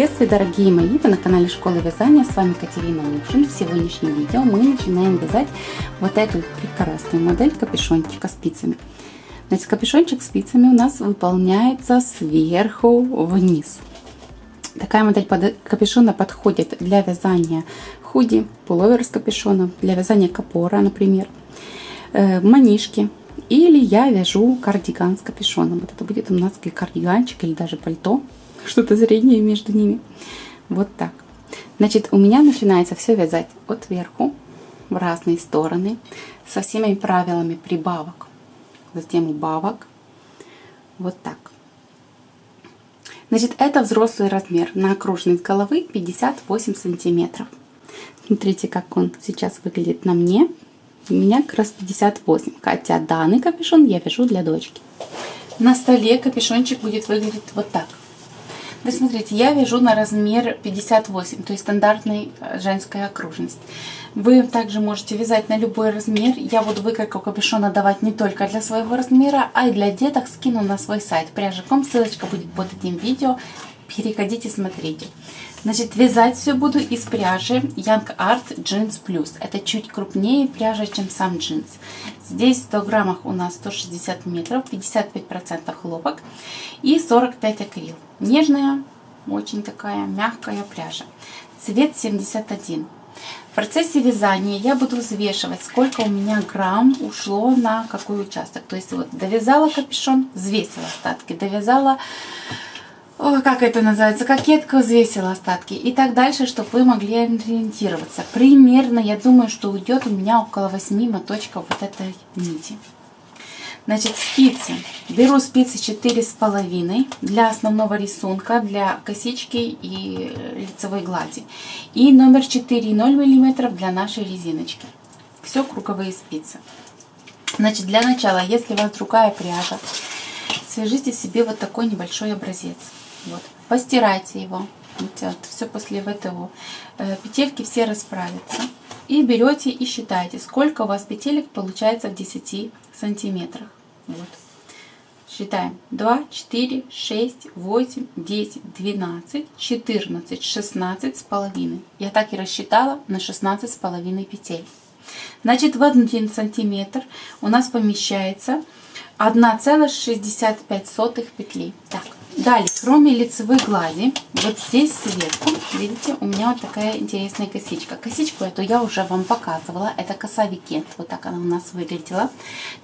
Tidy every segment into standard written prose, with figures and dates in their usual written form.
Приветствую, дорогие мои! Вы на канале Школы Вязания. С вами Катерина Мушин. В сегодняшнем видео мы начинаем вязать вот эту прекрасную модель капюшончика спицами. Значит, капюшончик спицами у нас выполняется сверху вниз. Такая модель капюшона подходит для вязания худи, пуловер с капюшоном, для вязания капора, например, манишки. Или я вяжу кардиган с капюшоном. Вот это будет у нас кардиганчик или даже пальто. Что-то среднее между ними. Вот так. Значит, у меня начинается все вязать от верху в разные стороны со всеми правилами прибавок. Затем убавок. Вот так. Значит, это взрослый размер на окружность головы 58 сантиметров. Смотрите, как он сейчас выглядит на мне. У меня как раз 58. Хотя данный капюшон я вяжу для дочки. На столе капюшончик будет выглядеть вот так. Вы смотрите, я вяжу на размер 58, то есть стандартная женская окружность. Вы также можете вязать на любой размер. Я буду выкройку капюшона давать не только для своего размера, а и для деток скину на свой сайт Пряжа.com. Ссылочка будет под этим видео. Переходите, смотрите. Значит, вязать все буду из пряжи Young Art Jeans Plus. Это чуть крупнее пряжа, чем сам джинс. Здесь в 100 граммах у нас 160 метров, 55% хлопок и 45 акрил. Нежная, очень такая мягкая пряжа. Цвет 71. В процессе вязания я буду взвешивать, сколько у меня грамм ушло на какой участок. То есть вот довязала капюшон, взвесила остатки, довязала... как это называется, кокетку, взвесила остатки и так дальше, чтобы вы могли ориентироваться. Примерно, я думаю, что уйдет у меня около 8 моточков вот этой нити. Значит, спицы. Беру спицы 4,5 для основного рисунка, для косички и лицевой глади. И номер 4,0 мм для нашей резиночки. Все круговые спицы. Значит, для начала, если у вас другая пряжа, свяжите себе вот такой небольшой образец. Вот. Постирайте его. Вот, все после ВТО. Петельки все расправятся. И берете и считайте, сколько у вас петелек получается в 10 сантиметрах. Вот. Считаем. 2, 4, 6, 8, 10, 12, 14, 16 с половиной. Я так и рассчитала на 16 с половиной петель. Значит, в 1 сантиметр у нас помещается 1,65 петли. Так, далее, кроме лицевой глади, вот здесь сверху, видите, у меня вот такая интересная косичка. Косичку эту я уже вам показывала. Это коса Викент. Вот так она у нас выглядела.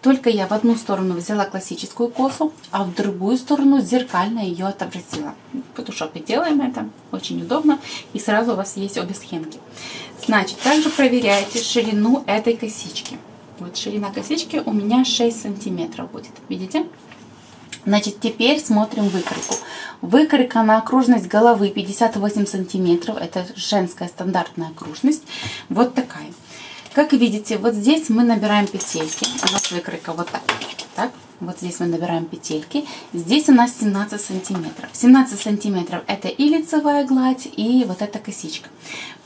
Только я в одну сторону взяла классическую косу, а в другую сторону зеркально ее отобразила. В фотошопе делаем это. Очень удобно. И сразу у вас есть обе схемки. Значит, также проверяйте ширину этой косички. Вот ширина косички у меня 6 сантиметров будет. Видите? Значит, теперь смотрим выкройку. Выкройка на окружность головы 58 сантиметров. Это женская стандартная окружность. Вот такая. Как видите, вот здесь мы набираем петельки. У нас выкройка вот так. Так. Вот здесь мы набираем петельки. Здесь у нас 17 сантиметров. 17 сантиметров это и лицевая гладь, и вот эта косичка.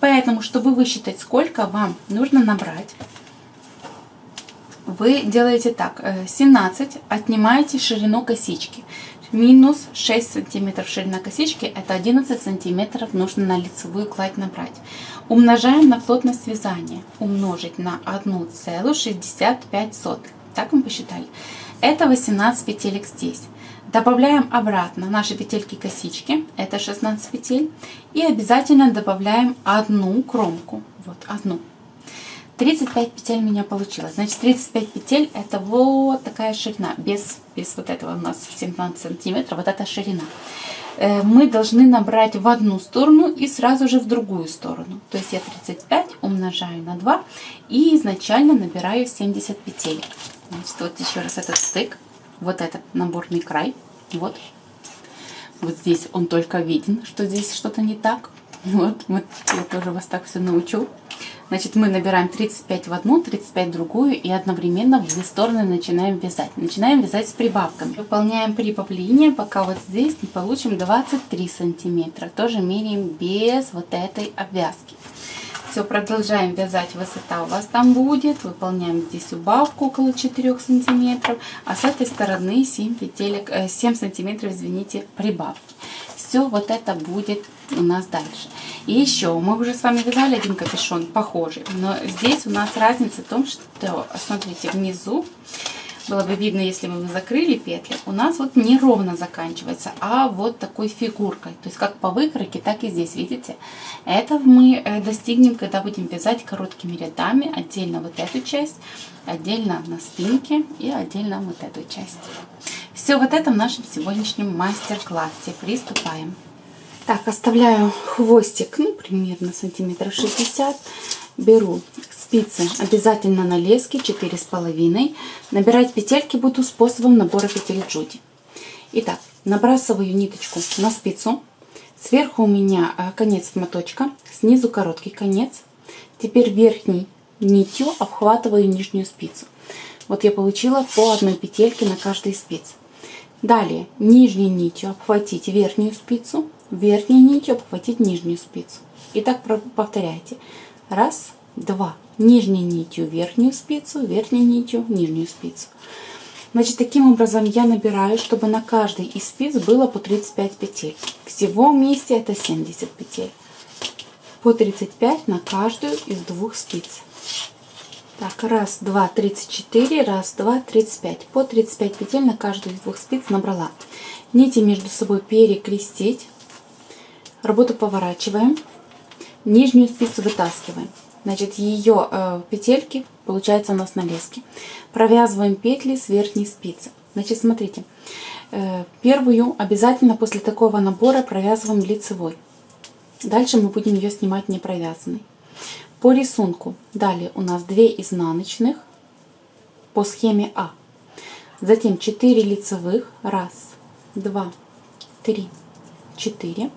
Поэтому, чтобы высчитать, сколько вам нужно набрать, вы делаете так. 17 отнимаете ширину косички. Минус 6 сантиметров ширина косички, это 11 сантиметров нужно на лицевую гладь набрать. Умножаем на плотность вязания. Умножить на 1,65. Так мы посчитали. Это 18 петелек здесь. Добавляем обратно наши петельки косички. Это 16 петель. И обязательно добавляем одну кромку. Вот одну. 35 петель у меня получилось. Значит, 35 петель это вот такая ширина. Без вот этого у нас 17 сантиметров. Вот эта ширина. Мы должны набрать в одну сторону и сразу же в другую сторону. То есть я 35 умножаю на 2 и изначально набираю 70 петель. Значит, вот еще раз этот стык. Вот этот наборный край. Вот. Вот здесь он только виден, что здесь что-то не так. Вот я тоже вас так все научу. Значит, мы набираем 35 в одну, 35 в другую и одновременно в две стороны начинаем вязать. Начинаем вязать с прибавками. Выполняем прибавление, пока вот здесь не получим 23 сантиметра. Тоже меряем без вот этой обвязки. Все, продолжаем вязать, высота у вас там будет. Выполняем здесь убавку около 4 сантиметров. А с этой стороны 7 сантиметров, извините, прибавки. все вот это будет у нас дальше. И еще, мы уже с вами вязали один капюшон похожий, но здесь у нас разница в том, что, смотрите, внизу, было бы видно, если бы вы закрыли петли, у нас вот не ровно заканчивается, а вот такой фигуркой. То есть как по выкройке, так и здесь, видите? Это мы достигнем, когда будем вязать короткими рядами, отдельно вот эту часть, отдельно на спинке и отдельно вот эту часть. Все вот это в нашем сегодняшнем мастер-классе. Приступаем. Так, оставляю хвостик, ну, примерно сантиметров 60. Беру спицы обязательно на леске 4,5. Набирать петельки буду способом набора петель Джуди. Итак, набрасываю ниточку на спицу. Сверху у меня конец моточка, снизу короткий конец. Теперь верхней нитью обхватываю нижнюю спицу. Вот я получила по одной петельке на каждой спице. Далее нижней нитью обхватить верхнюю спицу, верхней нитью обхватить нижнюю спицу. И так повторяйте. Раз, два. Нижней нитью верхнюю спицу, верхней нитью нижнюю спицу. Значит, таким образом я набираю, чтобы на каждой из спиц было по 35 петель. Всего вместе это 70 петель. По 35 на каждую из двух спиц. Так, раз, два, 34, раз, два, 35. По 35 петель на каждую из двух спиц набрала. Нити между собой перекрестить. Работу поворачиваем. Нижнюю спицу вытаскиваем. Значит, ее петельки получается у нас на леске. Провязываем петли с верхней спицы. Значит, смотрите. Первую обязательно после такого набора провязываем лицевой. Дальше мы будем ее снимать не провязанной. По рисунку далее у нас 2 изнаночных по схеме А. Затем 4 лицевых. Раз, два, 3, 4.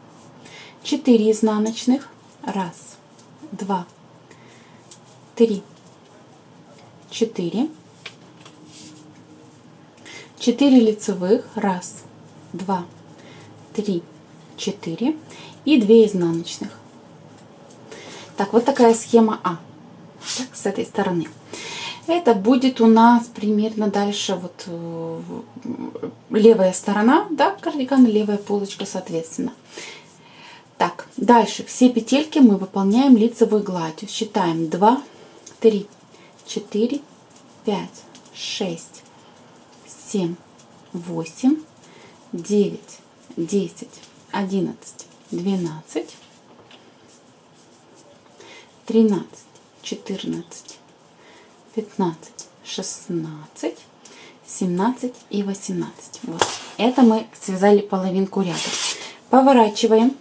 4 изнаночных. Раз, два, 3, 4. 4 лицевых. Раз, два, 3, 4. И 2 изнаночных. Так, вот такая схема А. Так, с этой стороны. Это будет у нас примерно дальше вот левая сторона, да, кардигана, левая полочка, соответственно. Так, дальше все петельки мы выполняем лицевой гладью. Считаем 2, 3, 4, 5, 6, 7, 8, 9, 10, 11, 12, 13, 14, 15, 16, 17 и 18. Вот. Это мы связали половинку ряда. Поворачиваем.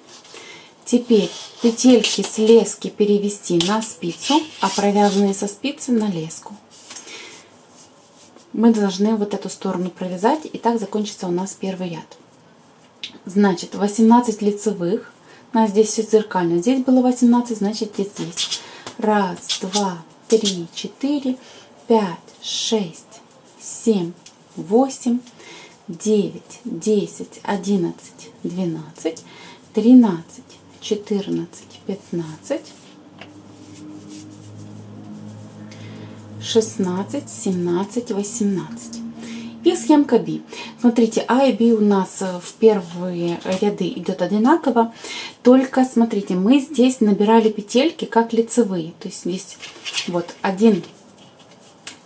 Теперь петельки с лески перевести на спицу, а провязанные со спицы на леску. Мы должны вот эту сторону провязать, и так закончится у нас первый ряд. Значит, 18 лицевых. У нас здесь все зеркально. Здесь было 18, значит и здесь. Раз, два, 3, 4, 5, 6, 7, 8, 9, 10, 11, 12, 13, 14, 15, 16, 17, 18. И схемка B. Смотрите, А и B у нас в первые ряды идет одинаково. Только, смотрите, мы здесь набирали петельки как лицевые. То есть здесь вот один.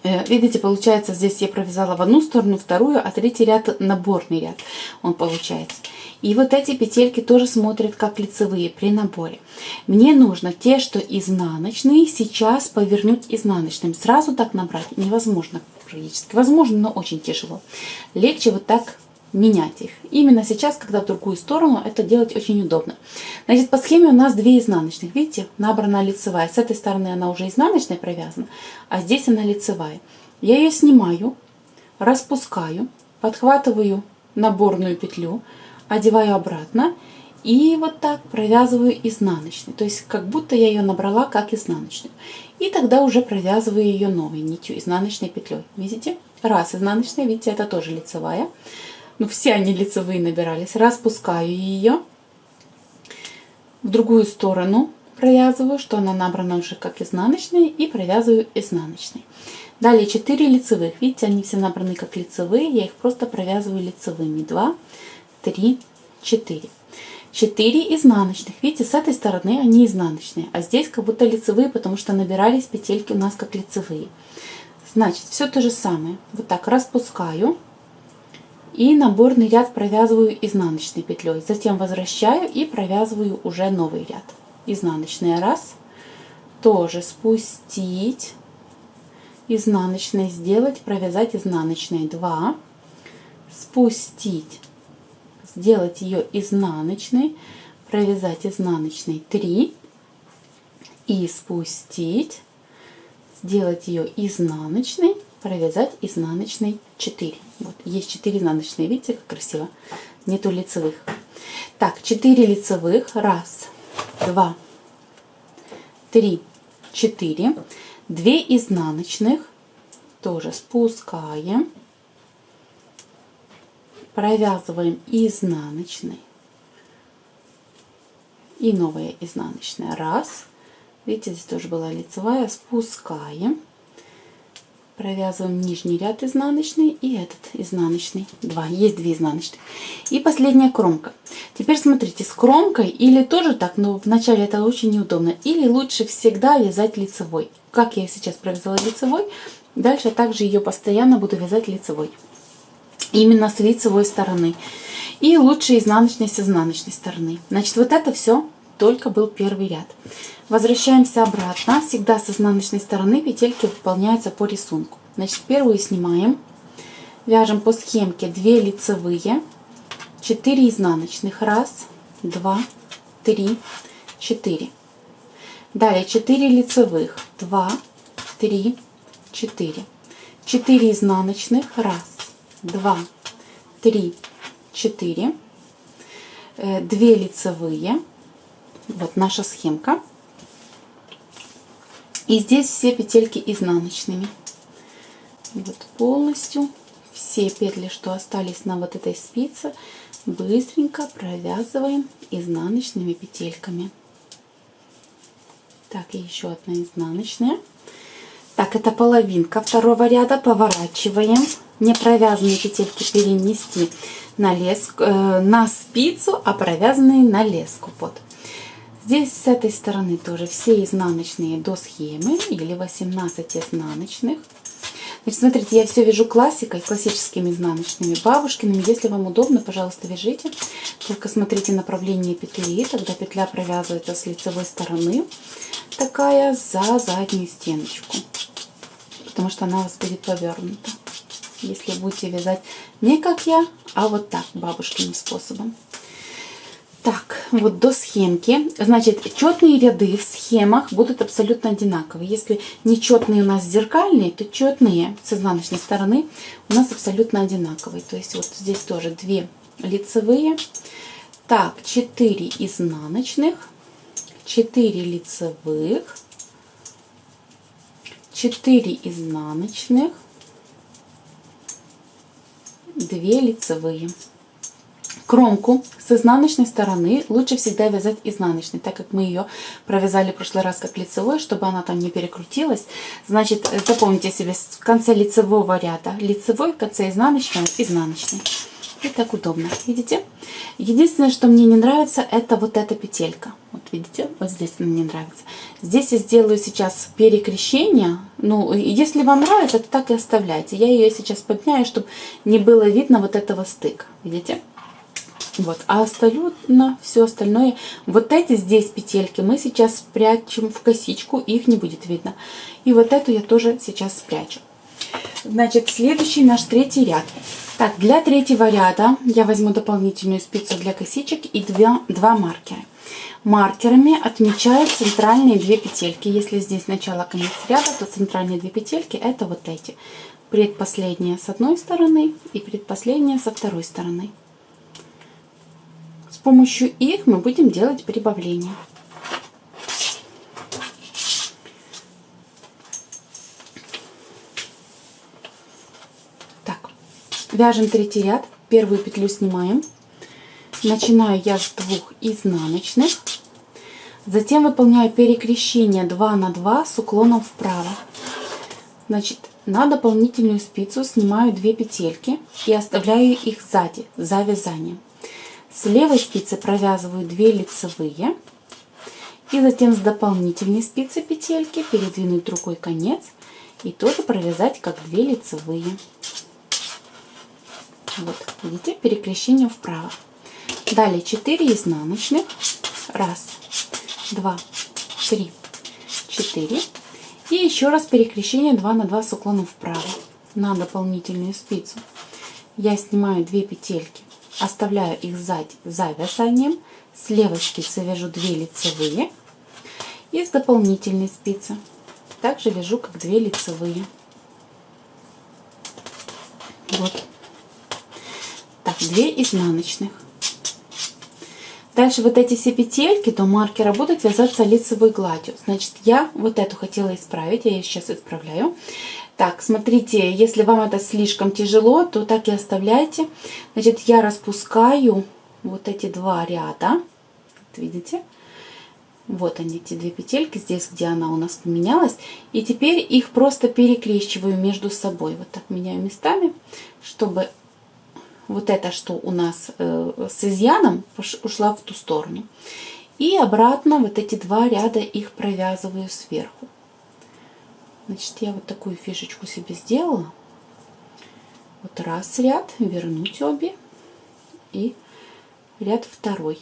Видите, получается, здесь я провязала в одну сторону, вторую, а третий ряд наборный ряд он получается. И вот эти петельки тоже смотрят как лицевые при наборе. Мне нужно те, что изнаночные, сейчас повернуть изнаночным. Сразу так набрать невозможно практически. Возможно, но очень тяжело. Легче вот так менять их. Именно сейчас, когда в другую сторону, это делать очень удобно. Значит, по схеме у нас 2 изнаночных. Видите, набрана лицевая. С этой стороны она уже изнаночной провязана, а здесь она лицевая. Я ее снимаю, распускаю, подхватываю наборную петлю, одеваю обратно и вот так провязываю изнаночной. То есть как будто я ее набрала как изнаночную. И тогда уже провязываю ее новой нитью, изнаночной петлей. Видите? Раз изнаночная, видите, это тоже лицевая. Ну, все они лицевые набирались. Распускаю ее. В другую сторону провязываю, что она набрана уже как изнаночная, и провязываю изнаночной. Далее 4 лицевых. Видите, они все набраны как лицевые. Я их просто провязываю лицевыми. 2, 3, 4. 4 изнаночных. Видите, с этой стороны они изнаночные, а здесь как будто лицевые, потому что набирались петельки у нас как лицевые. Значит, все то же самое. Вот так распускаю и наборный ряд провязываю изнаночной петлей. Затем возвращаю и провязываю уже новый ряд. Изнаночная 1, тоже спустить, изнаночной сделать, провязать изнаночной 2, спустить, сделать ее изнаночной, провязать изнаночной 3 и спустить, сделать ее изнаночной, провязать изнаночной 4. Вот есть 4 изнаночные, видите, как красиво, нету лицевых. Так, 4 лицевых, 1, 2, 3, 4, 2 изнаночных, тоже спускаем, провязываем изнаночной и новая изнаночная 1, видите, здесь тоже была лицевая, спускаем, провязываем нижний ряд изнаночный и этот изнаночный 2, есть 2 изнаночных. И последняя кромка. Теперь смотрите, с кромкой или тоже так, но вначале это очень неудобно, или лучше всегда вязать лицевой. Как я сейчас провязала лицевой, дальше также ее постоянно буду вязать лицевой, именно с лицевой стороны, и лучше изнаночной с изнаночной стороны. Значит, вот это все только был первый ряд. Возвращаемся обратно. Всегда с изнаночной стороны петельки выполняются по рисунку. Значит, первую снимаем, вяжем по схемке 2 лицевые, 4 изнаночных, 1, 2, 3, 4. Далее 4 лицевых, 2, 3, 4. 4 изнаночных, 1, 2, 3, 4. 2 лицевые. Вот наша схемка. И здесь все петельки изнаночными. Вот полностью все петли, что остались на вот этой спице, быстренько провязываем изнаночными петельками. Так, и еще одна изнаночная. Так, это половинка второго ряда. Поворачиваем. Не провязанные петельки перенести на леску, на спицу, а провязанные на леску. Вот. Здесь с этой стороны тоже все изнаночные до схемы, или 18 изнаночных. Значит, смотрите, я все вяжу классикой, классическими изнаночными, бабушкиными. Если вам удобно, пожалуйста, вяжите. Только смотрите направление петли, тогда петля провязывается с лицевой стороны, такая за заднюю стеночку, потому что она у вас будет повернута. Если будете вязать не как я, а вот так, бабушкиным способом. Так, вот до схемки. Значит, четные ряды в схемах будут абсолютно одинаковые. Если нечетные у нас зеркальные, то четные с изнаночной стороны у нас абсолютно одинаковые. То есть вот здесь тоже 2 лицевые. Так, 4 изнаночных, 4 лицевых, 4 изнаночных, 2 лицевые. Кромку с изнаночной стороны лучше всегда вязать изнаночной, так как мы ее провязали в прошлый раз как лицевой, чтобы она там не перекрутилась. Значит, запомните себе, в конце лицевого ряда лицевой, в конце изнаночного изнаночный. И так удобно, видите? Единственное, что мне не нравится, это вот эта петелька. Вот видите, вот здесь она мне нравится. Здесь я сделаю сейчас перекрещение. Ну, если вам нравится, то так и оставляйте. Я ее сейчас подняю, чтобы не было видно вот этого стыка. Видите? Вот, а остальное, все остальное, вот эти здесь петельки мы сейчас спрячем в косичку, их не будет видно. И вот эту я тоже сейчас спрячу. Значит, следующий наш третий ряд. Так, для третьего ряда я возьму дополнительную спицу для косичек и два маркера. Маркерами отмечаю центральные 2 петельки. Если здесь начало-конец ряда, то центральные 2 петельки это вот эти. Предпоследняя с одной стороны и предпоследняя со второй стороны. С помощью их мы будем делать прибавление. Так, вяжем третий ряд. Первую петлю снимаем. Начинаю я с 2 изнаночных. Затем выполняю перекрещение 2 на 2 с уклоном вправо. Значит, на дополнительную спицу снимаю 2 петельки и оставляю их сзади, за вязанием. С левой спицы провязываю 2 лицевые. И затем с дополнительной спицы петельки передвинуть другой конец и тоже провязать как 2 лицевые. Вот, видите, перекрещение вправо. Далее 4 изнаночных. 1, 2, 3, 4. И еще раз перекрещение 2 на 2 с уклоном вправо. На дополнительную спицу я снимаю 2 петельки, оставляю их сзади за вязанием. С левой спицы вяжу 2 лицевые. И с дополнительной спицы также вяжу как 2 лицевые. Вот. Так, 2 изнаночных. Дальше вот эти все петельки до маркера будут вязаться лицевой гладью. Значит, я вот эту хотела исправить, я ее сейчас исправляю. Так, смотрите, если вам это слишком тяжело, то так и оставляйте. Значит, я распускаю вот эти 2 ряда. Вот видите? Вот они, эти 2 петельки, здесь, где она у нас поменялась. И теперь их просто перекрещиваю между собой. Вот так меняю местами, чтобы вот это, что у нас с изъяном, ушла в ту сторону. И обратно вот эти 2 ряда их провязываю сверху. Значит, я вот такую фишечку себе сделала. Вот раз ряд, вернуть обе. И ряд второй.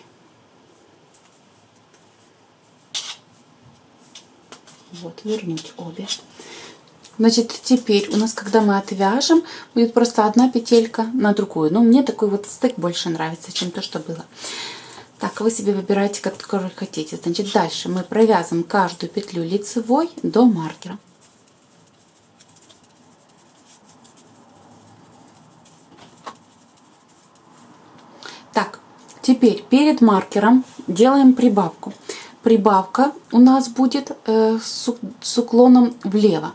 Вот, вернуть обе. Значит, теперь у нас, когда мы отвяжем, будет просто одна петелька на другую. Но мне такой вот стык больше нравится, чем то, что было. Так, вы себе выбираете, который хотите. Значит, дальше мы провязываем каждую петлю лицевой до маркера. Так, теперь перед маркером делаем прибавку. Прибавка у нас будет с уклоном влево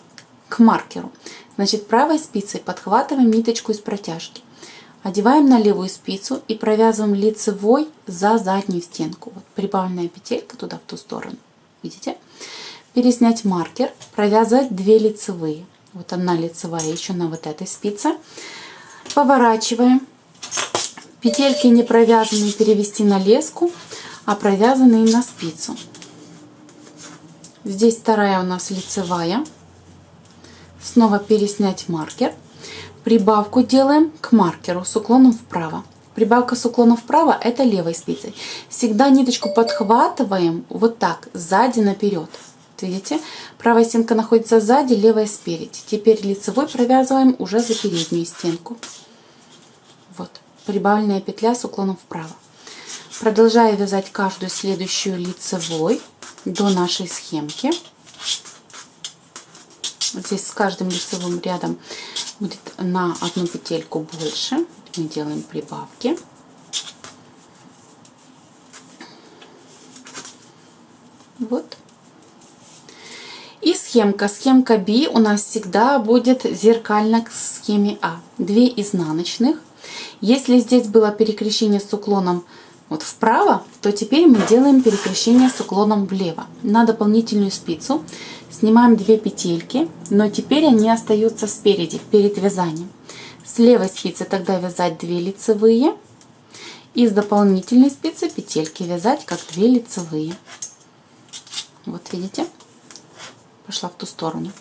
к маркеру. Значит, правой спицей подхватываем ниточку из протяжки, одеваем на левую спицу и провязываем лицевой за заднюю стенку. Вот прибавленная петелька туда, в ту сторону. Видите? Переснять маркер, провязать 2 лицевые. Вот одна лицевая еще на вот этой спице. Поворачиваем. Петельки не провязанные перевести на леску, а провязанные на спицу. Здесь вторая у нас лицевая. Снова переснять маркер. Прибавку делаем к маркеру с уклоном вправо. Прибавка с уклоном вправо — это левой спицей. Всегда ниточку подхватываем вот так, сзади наперед. Видите? Правая стенка находится сзади, левая спереди. Теперь лицевой провязываем уже за переднюю стенку. Вот. Прибавленная петля с уклоном вправо. Продолжаю вязать каждую следующую лицевой до нашей схемки. Вот здесь с каждым лицевым рядом будет на одну петельку больше. Мы делаем прибавки. Вот. И схемка. Схемка B у нас всегда будет зеркально к схеме А. 2 изнаночных. Если здесь было перекрещение с уклоном вот вправо, то теперь мы делаем перекрещение с уклоном влево. На дополнительную спицу снимаем 2 петельки, но теперь они остаются спереди, перед вязанием. С левой спицы тогда вязать 2 лицевые. И с дополнительной спицы петельки вязать как 2 лицевые. Вот видите? Пошла в ту сторону.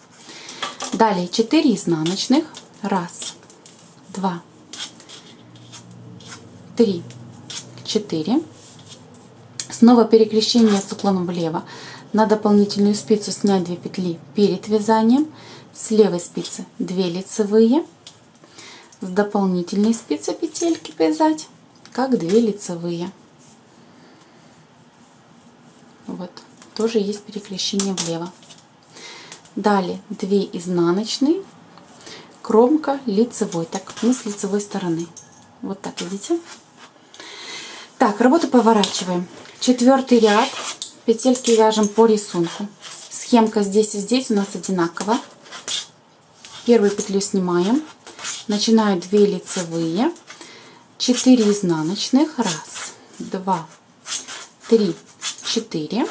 Далее 4 изнаночных. 1, 2, 3, 4. Снова перекрещение с уклоном влево. На дополнительную спицу снять 2 петли перед вязанием. С левой спицы 2 лицевые. С дополнительной спицы петельки вязать как 2 лицевые. Вот. Тоже есть перекрещение влево. Далее 2 изнаночные. Кромка лицевой. Так, мы с лицевой стороны. Вот так, видите? Так, работу поворачиваем. 4-й ряд. Петельки вяжем по рисунку. Схемка здесь и здесь у нас одинакова. Первую петлю снимаем. Начинаю 2 лицевые. 4 изнаночных. 1, 2, 3, 4.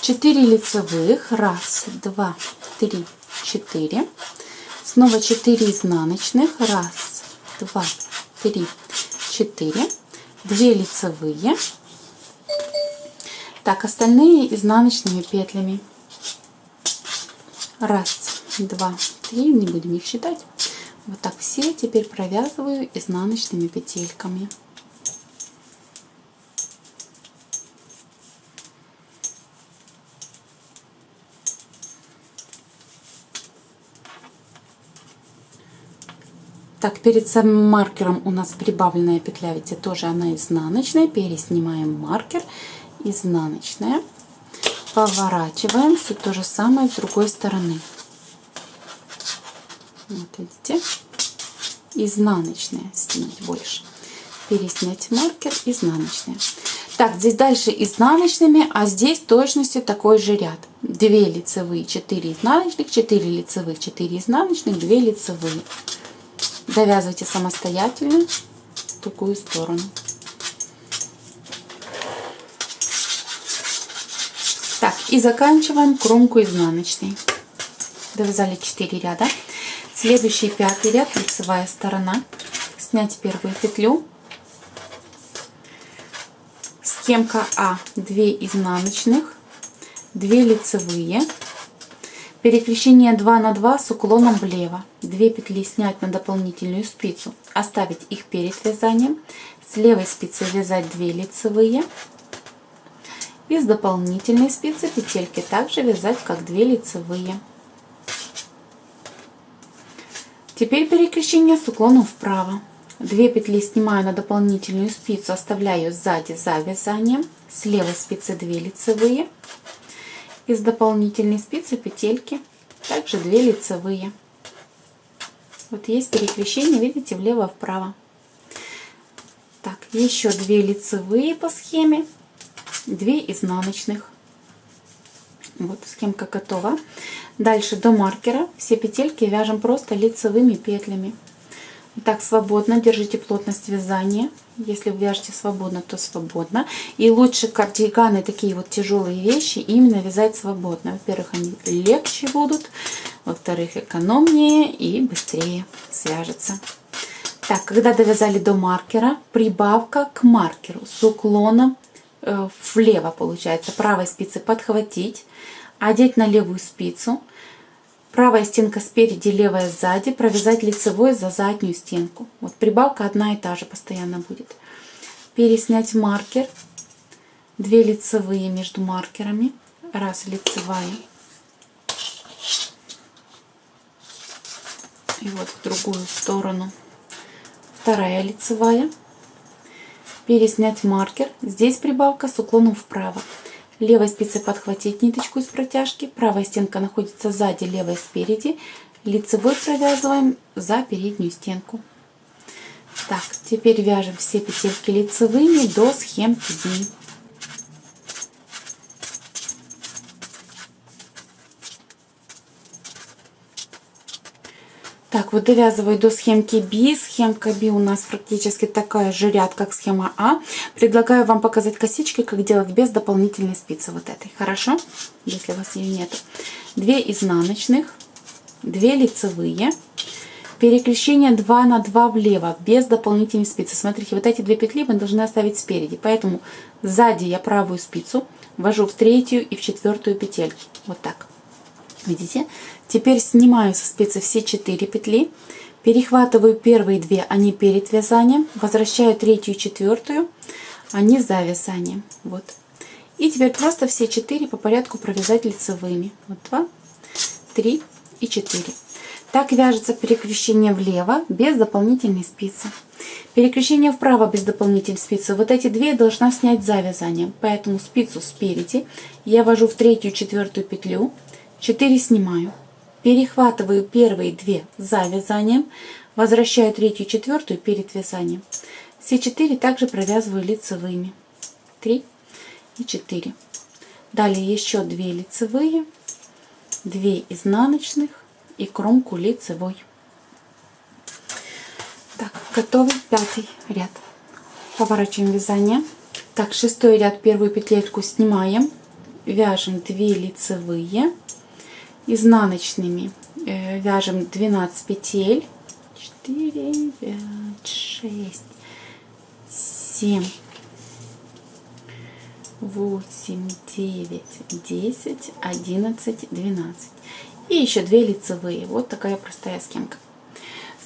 4 лицевых. 1, 2, 3, 4. Снова 4 изнаночных. 1, 2, 3, 4. 2 лицевые. Так, остальные изнаночными петлями. 1, 2, 3, не будем их считать. Вот так все теперь провязываю изнаночными петельками. Так, перед самым маркером у нас прибавленная петля, ведь тоже она изнаночная. Переснимаем маркер, изнаночная. Поворачиваем, все то же самое с другой стороны. Вот видите, изнаночная, снять больше. Переснять маркер, изнаночная. Так, здесь дальше изнаночными, а здесь точностью такой же ряд. 2 лицевые, 4 изнаночных, 4 лицевых, 4 изнаночных, 2 лицевые. Довязывайте самостоятельно в другую сторону. Так, и заканчиваем кромку изнаночной. Довязали 4 ряда. Следующий 5 ряд, лицевая сторона. Снять первую петлю. Схемка А, 2 изнаночных, 2 лицевые. Перекрещение 2 на 2 с уклоном влево. 2 петли снять на дополнительную спицу, оставить их перед вязанием. С левой спицы вязать 2 лицевые. И с дополнительной спицы петельки также вязать как 2 лицевые. Теперь перекрещение с уклоном вправо. 2 петли снимаю на дополнительную спицу, оставляю сзади за вязанием. С левой спицы 2 лицевые. Из дополнительной спицы петельки также 2 лицевые. Вот есть перекрещение, видите, влево-вправо. Так, еще 2 лицевые по схеме, 2 изнаночных. Вот схемка готова. Дальше до маркера все петельки вяжем просто лицевыми петлями. Так, свободно, держите плотность вязания. Если вы вяжете свободно, то свободно. И лучше кардиганы, такие вот тяжелые вещи, именно вязать свободно. Во-первых, они легче будут. Во-вторых, экономнее и быстрее свяжется. Так, когда довязали до маркера, прибавка к маркеру с уклоном влево получается. Правой спицы подхватить, одеть на левую спицу. Правая стенка спереди, левая сзади, провязать лицевой за заднюю стенку. Вот прибавка одна и та же постоянно будет. Переснять маркер, 2 лицевые между маркерами, 1 лицевая. И вот в другую сторону 2 лицевая. Переснять маркер, здесь прибавка с уклоном вправо. Левой спицей подхватить ниточку из протяжки, правая стенка находится сзади, левая спереди. Лицевой провязываем за переднюю стенку. Так, теперь вяжем все петельки лицевыми до схемки B. Так, вот довязываю до схемки B. Схемка B у нас практически такая же ряд, как схема А. Предлагаю вам показать косички, как делать без дополнительной спицы вот этой. Хорошо? Если у вас ее нету. 2 изнаночных, 2 лицевые. Перекрещение 2 на 2 влево, без дополнительной спицы. Смотрите, вот эти 2 петли мы должны оставить спереди. Поэтому сзади я правую спицу ввожу в 3-ю и в 4-ю петельки. Вот так. Видите? Теперь снимаю со спицы все 4 петли, перехватываю первые 2, они перед вязанием, возвращаю 3-ю и 4-ю, они за вязанием. Вот. И теперь просто все 4 по порядку провязать лицевыми. Вот 2, 3 и 4. Так вяжется перекрещение влево без дополнительной спицы. Перекрещение вправо без дополнительной спицы. Вот эти 2 должна снять за вязанием. Поэтому спицу спереди я ввожу в 3-ю и 4-ю петлю. 4 снимаю, перехватываю первые 2 за вязанием, возвращаю 3-ю и 4-ю перед вязанием. Все 4 также провязываю лицевыми. 3 и 4. Далее еще 2 лицевые, 2 изнаночных и кромку лицевой. Так, готовый 5 ряд. Поворачиваем вязание. Так, 6 ряд, первую петельку снимаем, вяжем 2 лицевые. Изнаночными вяжем 12 петель, 4, 5, 6, 7, 8, 9, 10, 11, 12. И еще 2 лицевые. Вот такая простая схемка.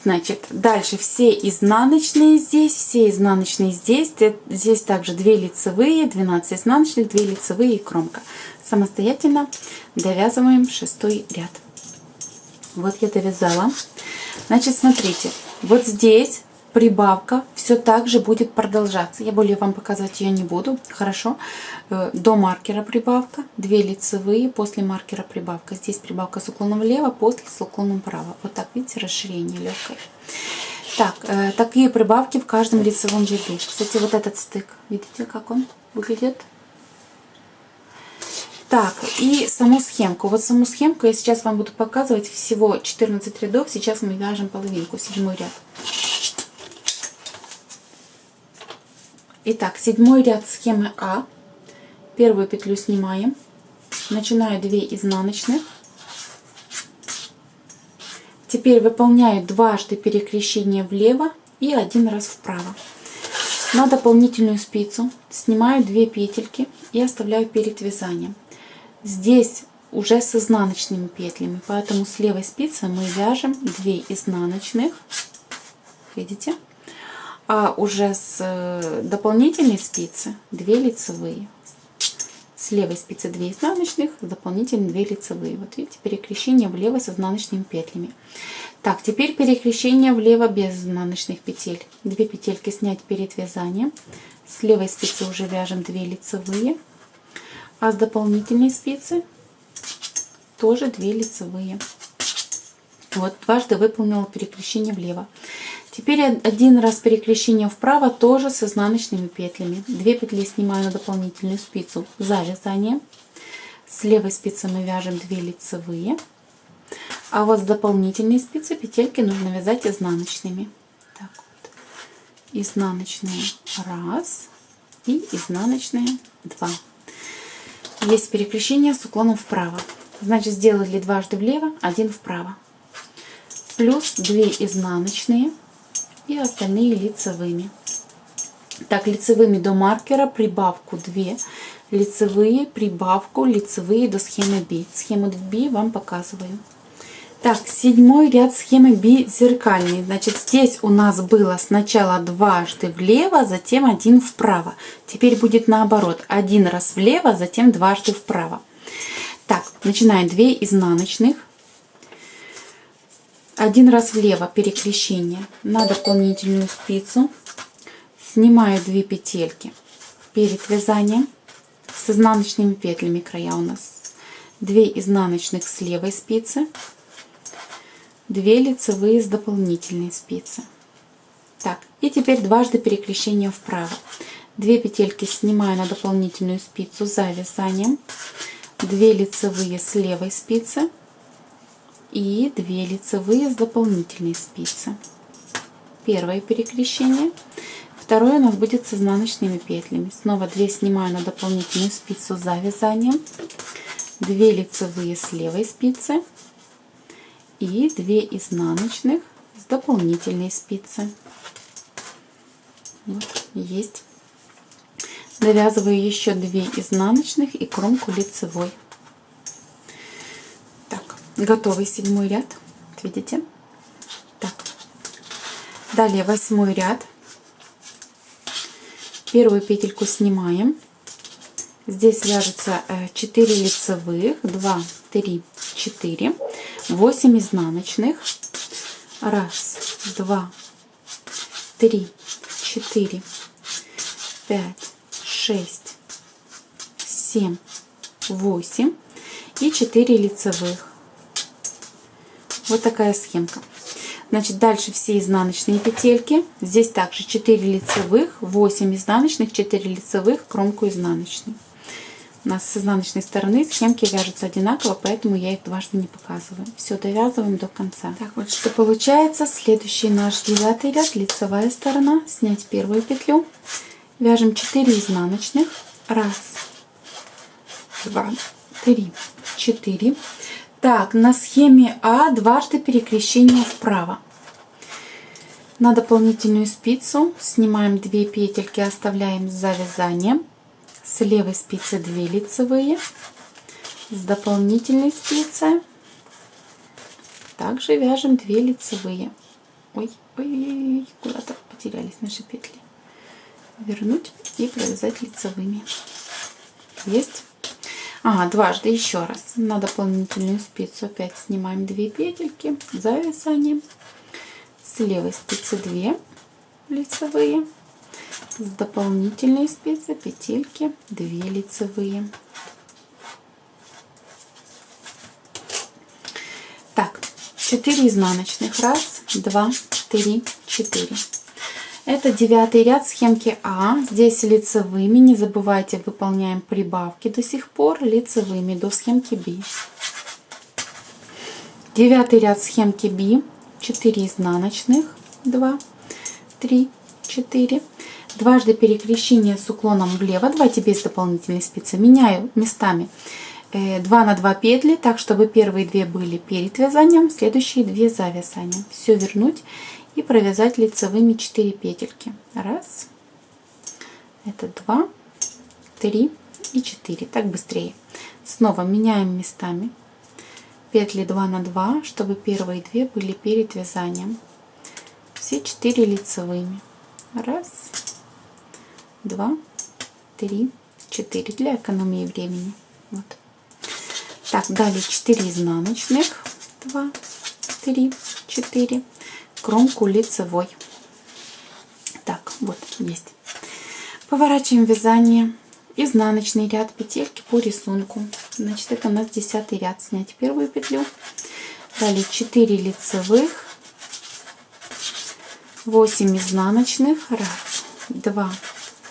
Значит, дальше все изнаночные здесь, все изнаночные здесь. Здесь также 2 лицевые, 12 изнаночных, 2 лицевые и кромка. Самостоятельно довязываем 6-й ряд. Вот я довязала. Значит, смотрите, вот здесь прибавка все так же будет продолжаться. Я более вам показывать ее не буду. Хорошо. До маркера прибавка, 2 лицевые, после маркера прибавка. Здесь прибавка с уклоном влево, после с уклоном вправо. Вот так, видите, расширение легкое. Так, такие прибавки в каждом лицевом ряду. Кстати, вот этот стык, видите, как он выглядит? Так, и саму схемку. Вот саму схемку я сейчас вам буду показывать. Всего 14 рядов. Сейчас мы вяжем половинку, 7 ряд. Итак, 7 ряд схемы А. Первую петлю снимаем. Начинаю 2 изнаночных. Теперь выполняю дважды перекрещение влево и 1 раз вправо. На дополнительную спицу снимаю 2 петельки и оставляю перед вязанием. Здесь уже с изнаночными петлями, поэтому с левой спицы мы вяжем 2 изнаночных, видите, а уже с дополнительной спицы 2 лицевые. С левой спицы 2 изнаночных, с дополнительной 2 лицевые. Вот видите, перекрещение влево с изнаночными петлями. Так, теперь перекрещение влево без изнаночных петель. 2 петельки снять перед вязанием. С левой спицы уже вяжем 2 лицевые. А с дополнительной спицы тоже 2 лицевые. Вот дважды выполнила перекрещение влево. Теперь 1 раз перекрещение вправо, тоже с изнаночными петлями. 2 петли снимаю на дополнительную спицу за вязанием. С левой спицы мы вяжем 2 лицевые. А вот с дополнительной спицы петельки нужно вязать изнаночными. Так вот. Изнаночные 1 и изнаночные 2. Есть перекрещение с уклоном вправо. Значит, сделали дважды влево, 1 вправо. Плюс 2 изнаночные и остальные лицевыми. Так, лицевыми до маркера прибавку 2, лицевые, прибавку, лицевые до схемы B. Схему B вам показываю. Так, 7 ряд схемы B зеркальный. Значит, здесь у нас было сначала дважды влево, затем 1 вправо. Теперь будет наоборот. 1 раз влево, затем дважды вправо. Так, начинаем 2 изнаночных. 1 раз влево перекрещение на дополнительную спицу. Снимаю 2 петельки перед вязанием с изнаночными петлями. Края у нас 2 изнаночных с левой спицы. 2 лицевые с дополнительной спицы. Так, и теперь дважды перекрещение вправо. 2 петельки снимаю на дополнительную спицу за вязанием. 2 лицевые с левой спицы. И 2 лицевые с дополнительной спицы. Первое перекрещение. Второе у нас будет с изнаночными петлями. Снова 2 снимаю на дополнительную спицу за вязанием. 2 лицевые с левой спицы. И 2 изнаночных с дополнительной спицы. Вот, есть. Довязываю еще 2 изнаночных и кромку лицевой. Так, готовый 7 ряд. Видите? Так. Далее 8 ряд. Первую петельку снимаем. Здесь вяжется 4 лицевых, 2, 3, 4, 8 изнаночных. 1, 2, 3, 4, 5, 6, 7, 8 и 4 лицевых. Вот такая схемка. Значит, дальше все изнаночные петельки. Здесь также 4 лицевых, 8 изнаночных, 4 лицевых, кромку изнаночной. У нас с изнаночной стороны схемки вяжутся одинаково, поэтому я их дважды не показываю. Все, довязываем до конца. Так, вот что получается. Следующий наш 9 ряд, лицевая сторона. Снять первую петлю. Вяжем 4 изнаночных. 1, 2, 3, 4. Так, на схеме А дважды перекрещение вправо. На дополнительную спицу снимаем 2 петельки, оставляем за вязанием. С левой спицы 2 лицевые, с дополнительной спицы также вяжем 2 лицевые. Ой, куда-то потерялись наши петли. Вернуть и провязать лицевыми. Есть. Дважды еще раз. На дополнительную спицу опять снимаем 2 петельки за вязанием. С левой спицы 2 лицевые, с дополнительной спицы петельки 2 лицевые. Так, 4 изнаночных. 1, 2, 3, 4. Это 9 ряд схемки А. Здесь лицевыми. Не забывайте, выполняем прибавки до сих пор лицевыми до схемки Б. 9 ряд схемки Б. 4 изнаночных, 2, 3, 4. Дважды перекрещение с уклоном влево. Давайте без дополнительной спицы. Меняю местами 2 на 2 петли, так чтобы первые 2 были перед вязанием, следующие 2 за вязанием. Все вернуть и провязать лицевыми 4 петельки. 1, это 2, 3 и 4. Так быстрее. Снова меняем местами. Петли 2 на 2, чтобы первые 2 были перед вязанием. Все 4 лицевыми. 1, 2, 3, 4. Для экономии времени. Вот. Так, далее 4 изнаночных. 2, 3, 4. Кромку лицевой. Так, вот есть. Поворачиваем вязание. Изнаночный ряд, петельки по рисунку. Значит, это у нас 10 ряд. Снять первую петлю. Далее 4 лицевых, 8 изнаночных. 1, 2,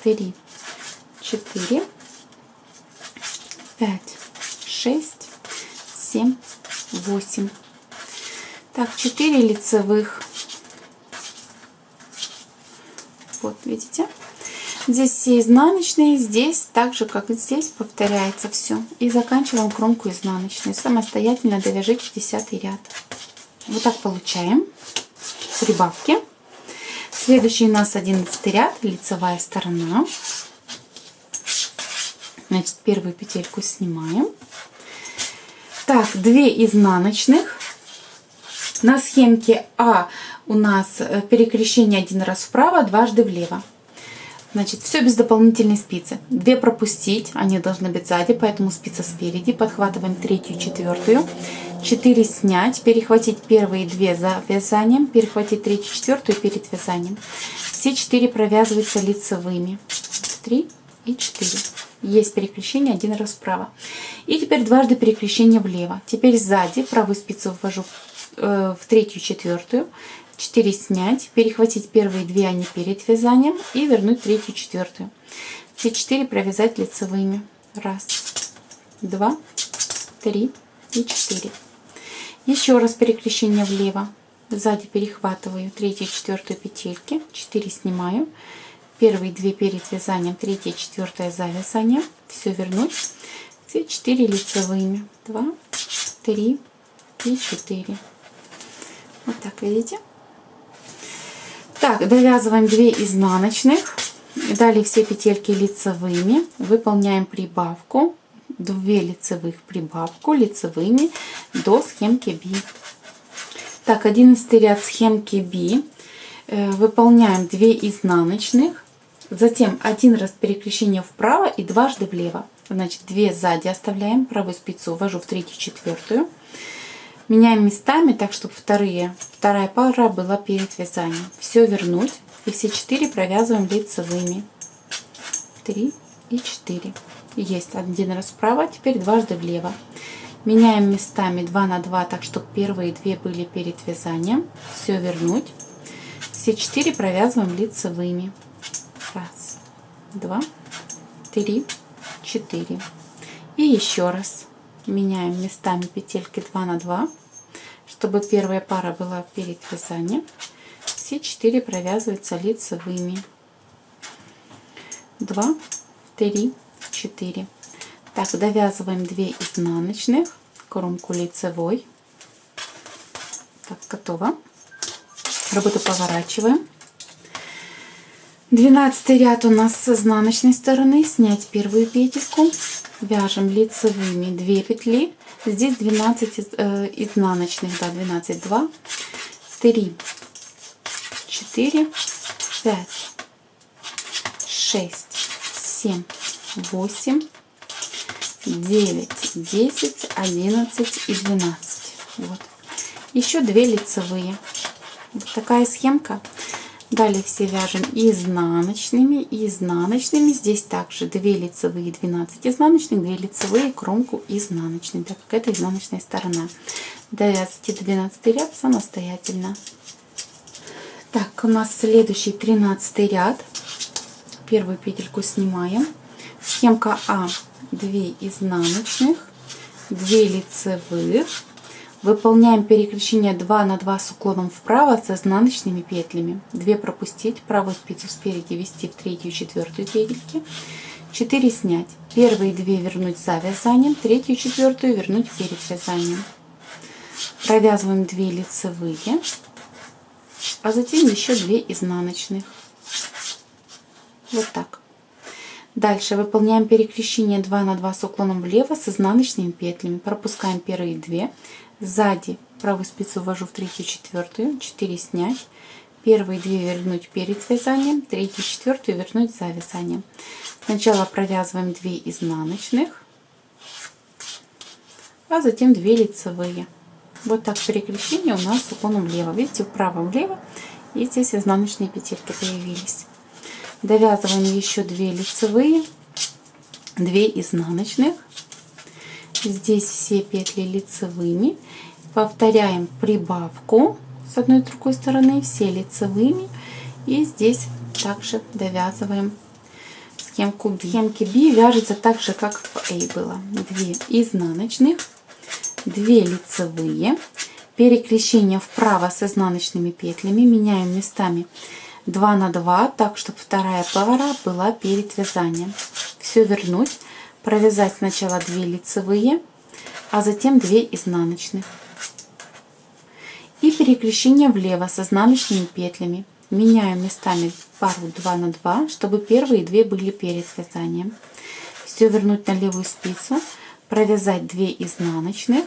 3, 4, 5, 6, 7, 8. Так, 4 лицевых. Вот, видите? Здесь все изнаночные, здесь так же, как и здесь, повторяется все. И заканчиваем кромку изнаночной. Самостоятельно довяжите 10 ряд. Вот так получаем прибавки. Следующий у нас 11 ряд, лицевая сторона. Значит, первую петельку снимаем. Так, 2 изнаночных. На схемке А у нас перекрещение 1 раз вправо, дважды влево. Значит, все без дополнительной спицы. 2 пропустить, они должны быть сзади, поэтому спица спереди. Подхватываем 3-ю, 4-ю. 4 снять, перехватить первые 2 за вязанием, перехватить 3-ю, 4-ю перед вязанием. Все 4 провязываются лицевыми. 3 и 4. Есть перекрещение 1 раз вправо. И теперь дважды перекрещение влево. Теперь сзади правую спицу ввожу в 3-ю, 4-ю. 4 снять, перехватить первые 2, они перед вязанием, и вернуть 3-ю, 4-ю. Все 4 провязать лицевыми. 1, 2, 3 и 4. Еще раз перекрещение влево. Сзади перехватываю 3-ю, 4-ю петельки, 4 снимаю. Первые 2 перед вязанием, 3-я, 4-я за вязанием. Все вернуть. Все 4 лицевыми. 2, 3 и 4. Вот так, видите? Так, довязываем 2 изнаночных. Далее все петельки лицевыми. Выполняем прибавку. 2 лицевых прибавку лицевыми до схемки B. Так, 11 ряд схемки B. Выполняем 2 изнаночных. Затем 1 раз перекрещение вправо и дважды влево. Значит, 2 сзади оставляем. Правую спицу ввожу в 3-ю, 4-ю. Меняем местами, так, чтобы вторая пара была перед вязанием. Все вернуть. И все 4 провязываем лицевыми. 3 и 4. Есть 1 раз вправо, теперь дважды влево. Меняем местами 2 на 2, так, чтобы первые 2 были перед вязанием. Все вернуть. Все 4 провязываем лицевыми. 1, 2, 3, 4. И еще раз. Меняем местами петельки 2 на 2, чтобы первая пара была перед вязанием. Все 4 провязываются лицевыми. 2, 3, 4. Так, довязываем 2 изнаночных, кромку лицевой. Так, готово. Работу поворачиваем. 12 ряд у нас с изнаночной стороны. Снять первую петельку. Вяжем лицевыми 2 петли. Здесь 12 изнаночных, да, 12, 2, 3, 4, 5, 6, 7, 8, 9, 10, 11 и 12. Вот. Еще 2 лицевые. Вот такая схемка. Далее все вяжем изнаночными. Здесь также 2 лицевые, 12 изнаночных, 2 лицевые, кромку изнаночной, так как это изнаночная сторона. Довязывайте до 12 ряд самостоятельно. Так, у нас следующий 13 ряд. Первую петельку снимаем. Схемка А. 2 изнаночных, 2 лицевых. Выполняем перекрещение 2 на 2 с уклоном вправо с изнаночными петлями. 2 пропустить, правую спицу спереди ввести в 3-ю и 4-ю петельки. 4 снять. Первые 2 вернуть за вязанием, 3-ю и 4-ю вернуть перед вязанием. Провязываем 2 лицевые, а затем еще 2 изнаночных. Вот так. Дальше выполняем перекрещение 2 на 2 с уклоном влево с изнаночными петлями. Пропускаем первые 2. Сзади правую спицу ввожу в 3-ю, 4-ю, 4 снять. Первые 2 вернуть перед вязанием, 3-ю, 4-ю вернуть за вязанием. Сначала провязываем 2 изнаночных, а затем 2 лицевые. Вот так перекрещение у нас с уклоном влево. Видите, вправо-влево, и здесь изнаночные петельки появились. Довязываем еще 2 лицевые, 2 изнаночных. Здесь все петли лицевыми. Повторяем прибавку с одной и другой стороны, все лицевыми. И здесь также довязываем схемку B. Схемки B вяжется так же, как в A было. 2 изнаночных, 2 лицевые. Перекрещение вправо с изнаночными петлями. Меняем местами 2 на 2, так, чтобы вторая пара была перед вязанием. Все вернуть. Провязать сначала 2 лицевые, а затем 2 изнаночных. И перекрещение влево с изнаночными петлями. Меняем местами пару 2 на 2, чтобы первые 2 были перед вязанием. Все вернуть на левую спицу, провязать 2 изнаночных,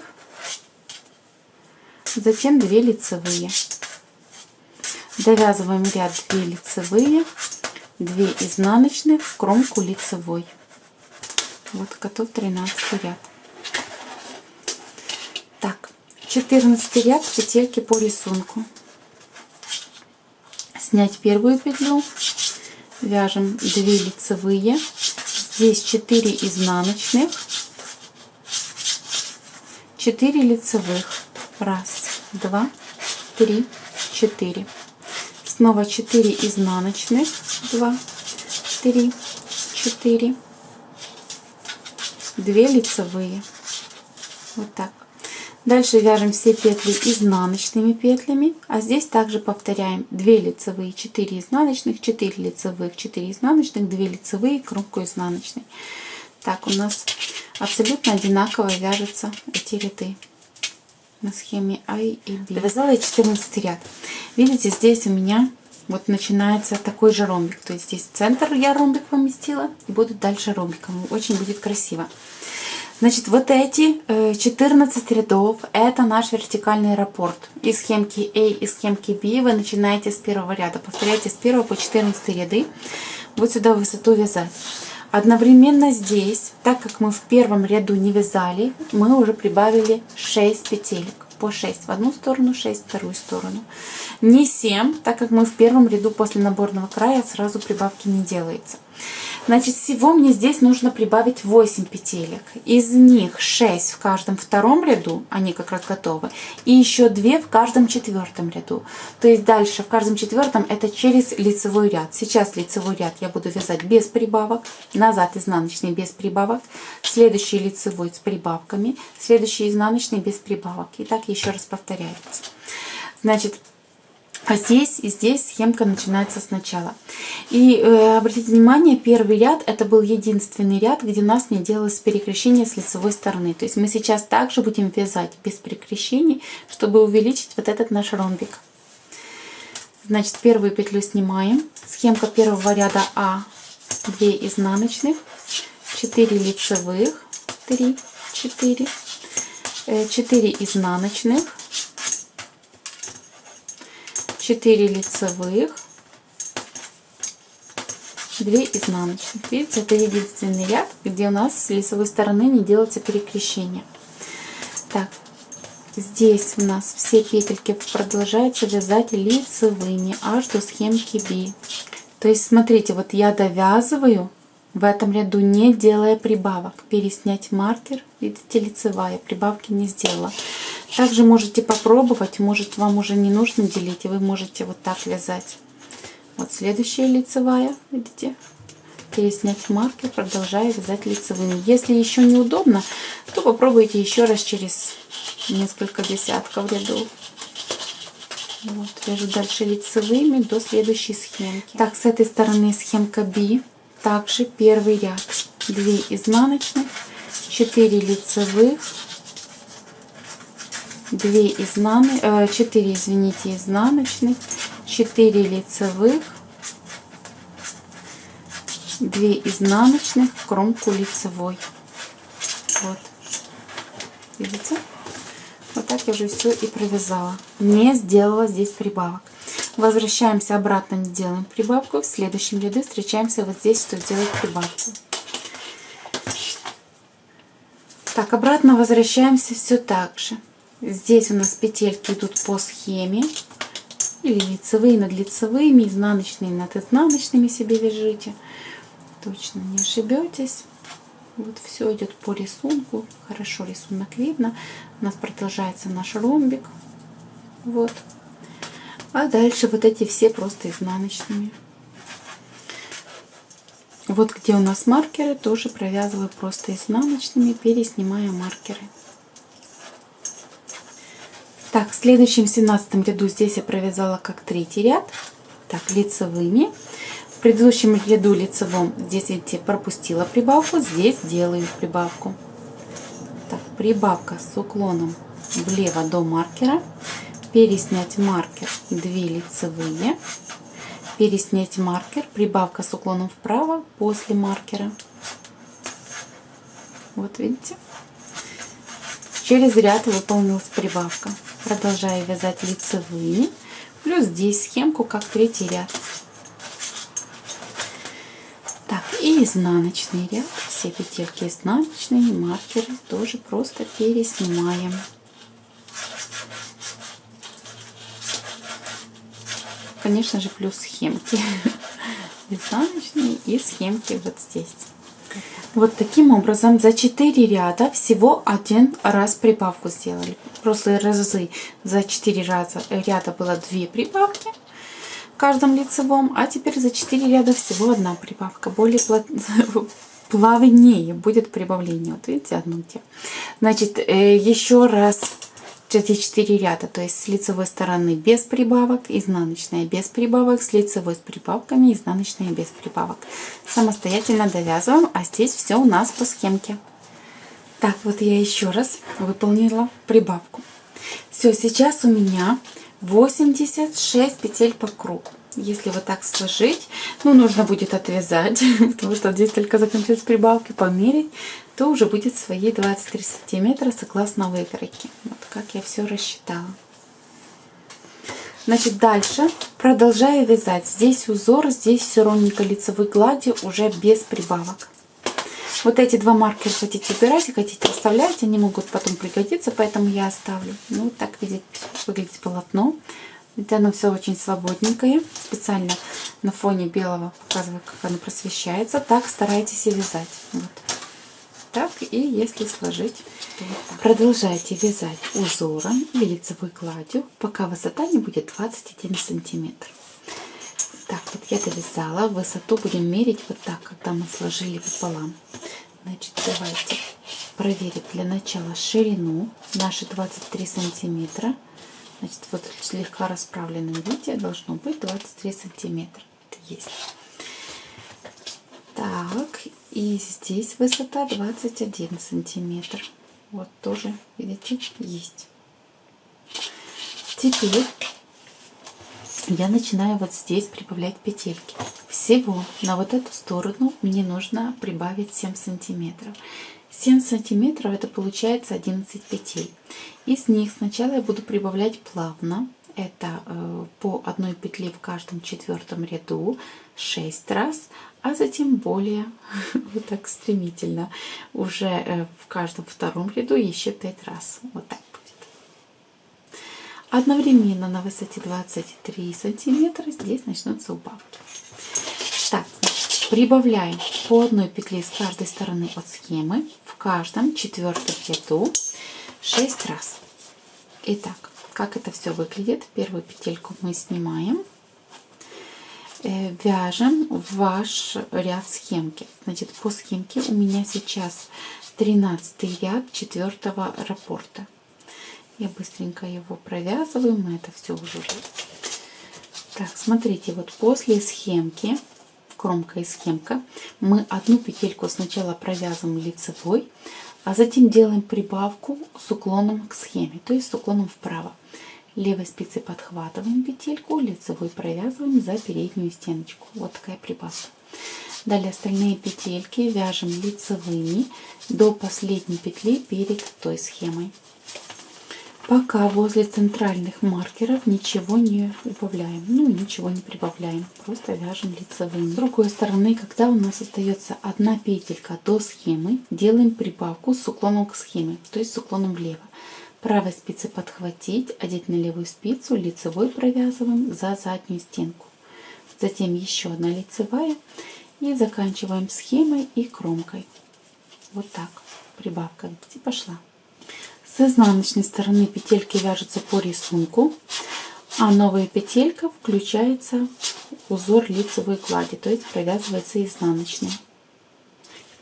затем 2 лицевые. Довязываем ряд 2 лицевые, 2 изнаночных в кромку лицевой. Вот готов 13 ряд. Так, 14 ряд, петельки по рисунку. Снять первую петлю, вяжем 2 лицевые, здесь 4 изнаночных, 4 лицевых, 1, 2, 3, 4. Снова 4 изнаночных, 2, 3, 4. 2 лицевые. Вот так. Дальше вяжем все петли изнаночными петлями, а здесь также повторяем 2 лицевые, 4 изнаночных, 4 лицевых, 4 изнаночных, 2 лицевые, кромку изнаночной. Так, у нас абсолютно одинаково вяжутся эти ряды на схеме А и Б. Довязала я 14 ряд. Видите, здесь у меня вот начинается такой же ромбик. То есть здесь в центр я ромбик поместила, и будут дальше ромбиком. Очень будет красиво. Значит, вот эти 14 рядов, это наш вертикальный раппорт. Из схемки А и схемки B вы начинаете с первого ряда. Повторяйте с 1 по 14 ряды. Вот сюда высоту вязать. Одновременно здесь, так как мы в первом ряду не вязали, мы уже прибавили 6 петелек. По 6 в одну сторону, 6 в вторую сторону. Не 7, так как мы в первом ряду после наборного края сразу прибавки не делается. Значит, всего мне здесь нужно прибавить 8 петелек. Из них 6 в каждом втором ряду, они как раз готовы, и еще 2 в каждом четвертом ряду. То есть дальше в каждом четвертом это через лицевой ряд. Сейчас лицевой ряд я буду вязать без прибавок, назад изнаночный без прибавок, следующий лицевой с прибавками, следующий изнаночный без прибавок. И так еще раз повторяется. Значит, а здесь и здесь схемка начинается сначала. И обратите внимание, первый ряд это был единственный ряд, где у нас не делалось перекрещение с лицевой стороны. То есть мы сейчас также будем вязать без перекрещений, чтобы увеличить вот этот наш ромбик. Значит, первую петлю снимаем. Схемка первого ряда А. 2 изнаночных, 4 лицевых, 3, 4, 4 изнаночных, 4 лицевых, 2 изнаночных. Видите, это единственный ряд, где у нас с лицевой стороны не делается перекрещение. Так, здесь у нас все петельки продолжаются вязать лицевыми аж до схемки B. То есть, смотрите, вот я довязываю в этом ряду, не делая прибавок. Переснять маркер, видите, лицевая, прибавки не сделала. Также можете попробовать, может вам уже не нужно делить, и вы можете вот так вязать. Вот следующая лицевая, видите, переснять маркер, продолжая вязать лицевыми. Если еще неудобно, то попробуйте еще раз через несколько десятков рядов. Вот, вяжу дальше лицевыми до следующей схемки. Так, с этой стороны схемка B. Также первый ряд. 2 изнаночных, 4 лицевых, 4 изнаночных, 4 лицевых, 2 изнаночных в кромку лицевой. Вот. Видите? Вот так я уже все и провязала. Не сделала здесь прибавок. Возвращаемся обратно, не делаем прибавку. В следующем ряду встречаемся вот здесь, чтобы сделать прибавку. Так, обратно возвращаемся все так же. Здесь у нас петельки идут по схеме. Или лицевые над лицевыми, изнаночные над изнаночными себе вяжите. Точно не ошибетесь. Вот все идет по рисунку. Хорошо рисунок видно. У нас продолжается наш ромбик. Вот. А дальше вот эти все просто изнаночными. Вот где у нас маркеры, тоже провязываю просто изнаночными, переснимая маркеры. Так, в следующем 17 ряду здесь я провязала как третий ряд. Так, лицевыми. В предыдущем ряду лицевом здесь, видите, пропустила прибавку, здесь делаю прибавку. Так, прибавка с уклоном влево до маркера. Переснять маркер, 2 лицевые. Переснять маркер, прибавка с уклоном вправо после маркера. Вот видите. Через ряд выполнилась прибавка. Продолжаю вязать лицевыми. Плюс здесь схемку как третий ряд. Так, и изнаночный ряд. Все петельки изнаночные, маркеры тоже просто переснимаем. Конечно же, плюс схемки. Изнаночные и схемки вот здесь. Вот таким образом за 4 ряда всего один раз прибавку сделали. В прошлые разы за 4 ряда было 2 прибавки в каждом лицевом, а теперь за 4 ряда всего одна прибавка. Более плавнее будет прибавление. Вот видите, одно где. Значит, еще раз эти 4 ряда, то есть с лицевой стороны без прибавок, изнаночная без прибавок, с лицевой с прибавками, изнаночная без прибавок. Самостоятельно довязываем, а здесь все у нас по схемке. Так, вот я еще раз выполнила прибавку. Все, сейчас у меня 86 петель по кругу. Если вот так сложить, ну, нужно будет отвязать, потому что здесь только закончились прибавки, померить, то уже будет свои 23 сантиметра согласно выкройке. Вот как я все рассчитала. Значит, дальше продолжаю вязать. Здесь узор, здесь все ровненько лицевой гладью, уже без прибавок. Вот эти два маркера хотите убирать, хотите оставлять, они могут потом пригодиться, поэтому я оставлю. Ну, вот так выглядит полотно. Это оно все очень свободненькое. Специально на фоне белого показываю, как оно просвещается. Так старайтесь и вязать. Вот. Так, и если сложить, вот продолжайте вязать узором или лицевой гладью, пока высота не будет 21 сантиметр. Так, вот я довязала. Высоту будем мерить вот так, когда мы сложили пополам. Значит, давайте проверим для начала ширину. Наши 23 сантиметра. Значит, вот в слегка расправленном виде должно быть 23 сантиметра. Это есть. Так, и здесь высота 21 сантиметр. Вот тоже, видите, есть. Теперь я начинаю вот здесь прибавлять петельки. Всего на вот эту сторону мне нужно прибавить 7 сантиметров. 7 сантиметров это получается 11 петель. Из них сначала я буду прибавлять плавно. Это по одной петле в каждом четвертом ряду 6 раз, а затем более вот так стремительно уже в каждом втором ряду еще 5 раз. Вот так будет. Одновременно на высоте 23 сантиметра здесь начнутся убавки. Так, прибавляем по одной петле с каждой стороны от схемы в каждом четвертом ряду 6 раз. Итак, как это все выглядит? Первую петельку мы снимаем, вяжем в ваш ряд схемки. Значит, по схемке у меня сейчас 13 ряд 4-го раппорта. Я быстренько его провязываю, мы это все уже. Так, смотрите, вот после схемки, кромка и схемка, мы одну петельку сначала провязываем лицевой, а затем делаем прибавку с уклоном к схеме, то есть с уклоном вправо. Левой спицей подхватываем петельку, лицевой провязываем за переднюю стеночку. Вот такая прибавка. Далее остальные петельки вяжем лицевыми до последней петли перед той схемой. Пока возле центральных маркеров ничего не убавляем, ничего не прибавляем, просто вяжем лицевыми. С другой стороны, когда у нас остается одна петелька до схемы, делаем прибавку с уклоном к схеме, то есть с уклоном влево. Правой спицей подхватить, одеть на левую спицу, лицевой провязываем за заднюю стенку. Затем еще одна лицевая и заканчиваем схемой и кромкой. Вот так прибавка, видите, пошла. С изнаночной стороны петельки вяжутся по рисунку, а новая петелька включается в узор лицевой глади, то есть провязывается изнаночной.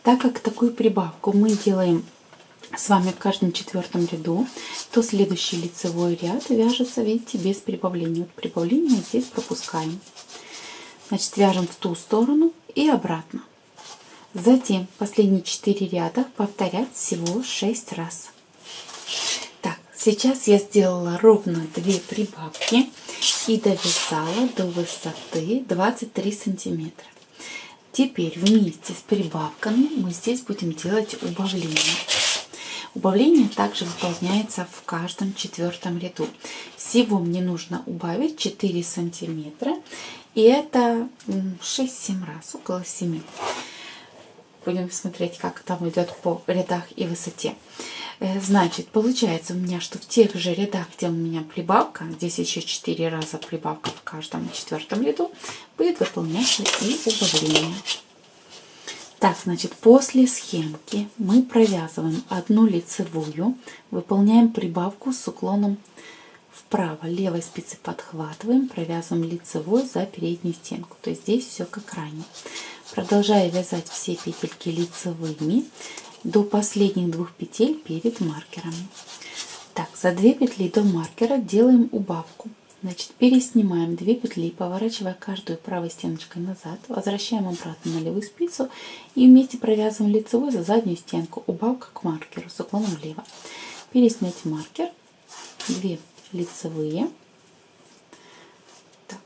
Так как такую прибавку мы делаем с вами в каждом четвертом ряду, то следующий лицевой ряд вяжется, видите, без прибавления. Вот прибавление мы здесь пропускаем. Значит, вяжем в ту сторону и обратно. Затем последние 4 ряда повторять всего 6 раз. Так, сейчас я сделала ровно 2 прибавки и довязала до высоты 23 сантиметра. Теперь вместе с прибавками мы здесь будем делать убавление. Убавление также выполняется в каждом четвертом ряду. Всего мне нужно убавить 4 сантиметра, и это 6-7 раз, около 7. Будем смотреть, как там идет по рядах и высоте. Значит, получается у меня, что в тех же рядах, где у меня прибавка, здесь еще 4 раза прибавка в каждом четвертом ряду, будет выполняться и убавление. Так, значит, после схемки мы провязываем одну лицевую, выполняем прибавку с уклоном вправо. Левой спицей подхватываем, провязываем лицевой за переднюю стенку. То есть здесь все как ранее. Продолжаю вязать все петельки лицевыми до последних 2 петель перед маркерами. Так, за 2 петли до маркера делаем убавку. Значит, переснимаем 2 петли, поворачивая каждую правой стеночкой назад, возвращаем обратно на левую спицу и вместе провязываем лицевой за заднюю стенку, убавка к маркеру с уклоном влево. Переснять маркер, 2 лицевые. Так,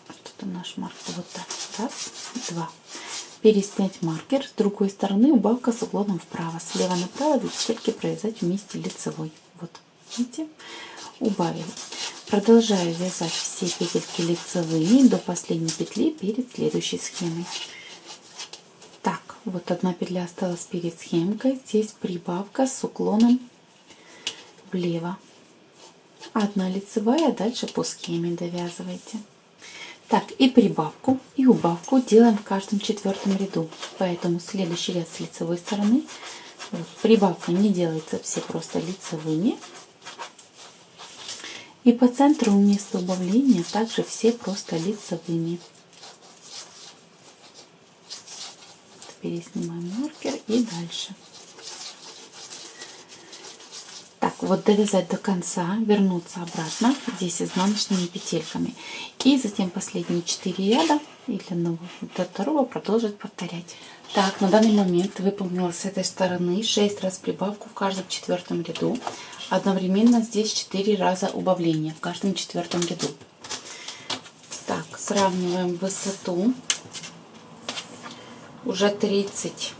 что-то наш маркер вот так, раз, 2. Переснять маркер, с другой стороны убавка с уклоном вправо, слева направо 2 петельки провязать вместе лицевой. Вот, видите, убавили. Продолжаю вязать все петельки лицевыми до последней петли перед следующей схемой. Так, вот одна петля осталась перед схемкой. Здесь прибавка с уклоном влево. Одна лицевая, дальше по схеме довязывайте. Так, и прибавку, и убавку делаем в каждом четвертом ряду. Поэтому следующий ряд с лицевой стороны. Вот, прибавка не делается, все просто лицевыми. И по центру вместо убавления также все просто лицевыми. Переснимаем маркер и дальше. Так, вот довязать до конца, вернуться обратно, здесь изнаночными петельками. И затем последние 4 ряда и до второго продолжить повторять. Так, на данный момент выполнила с этой стороны 6 раз прибавку в каждом четвертом ряду. Одновременно здесь 4 раза убавления в каждом четвертом ряду. Сравниваем высоту. Уже 30,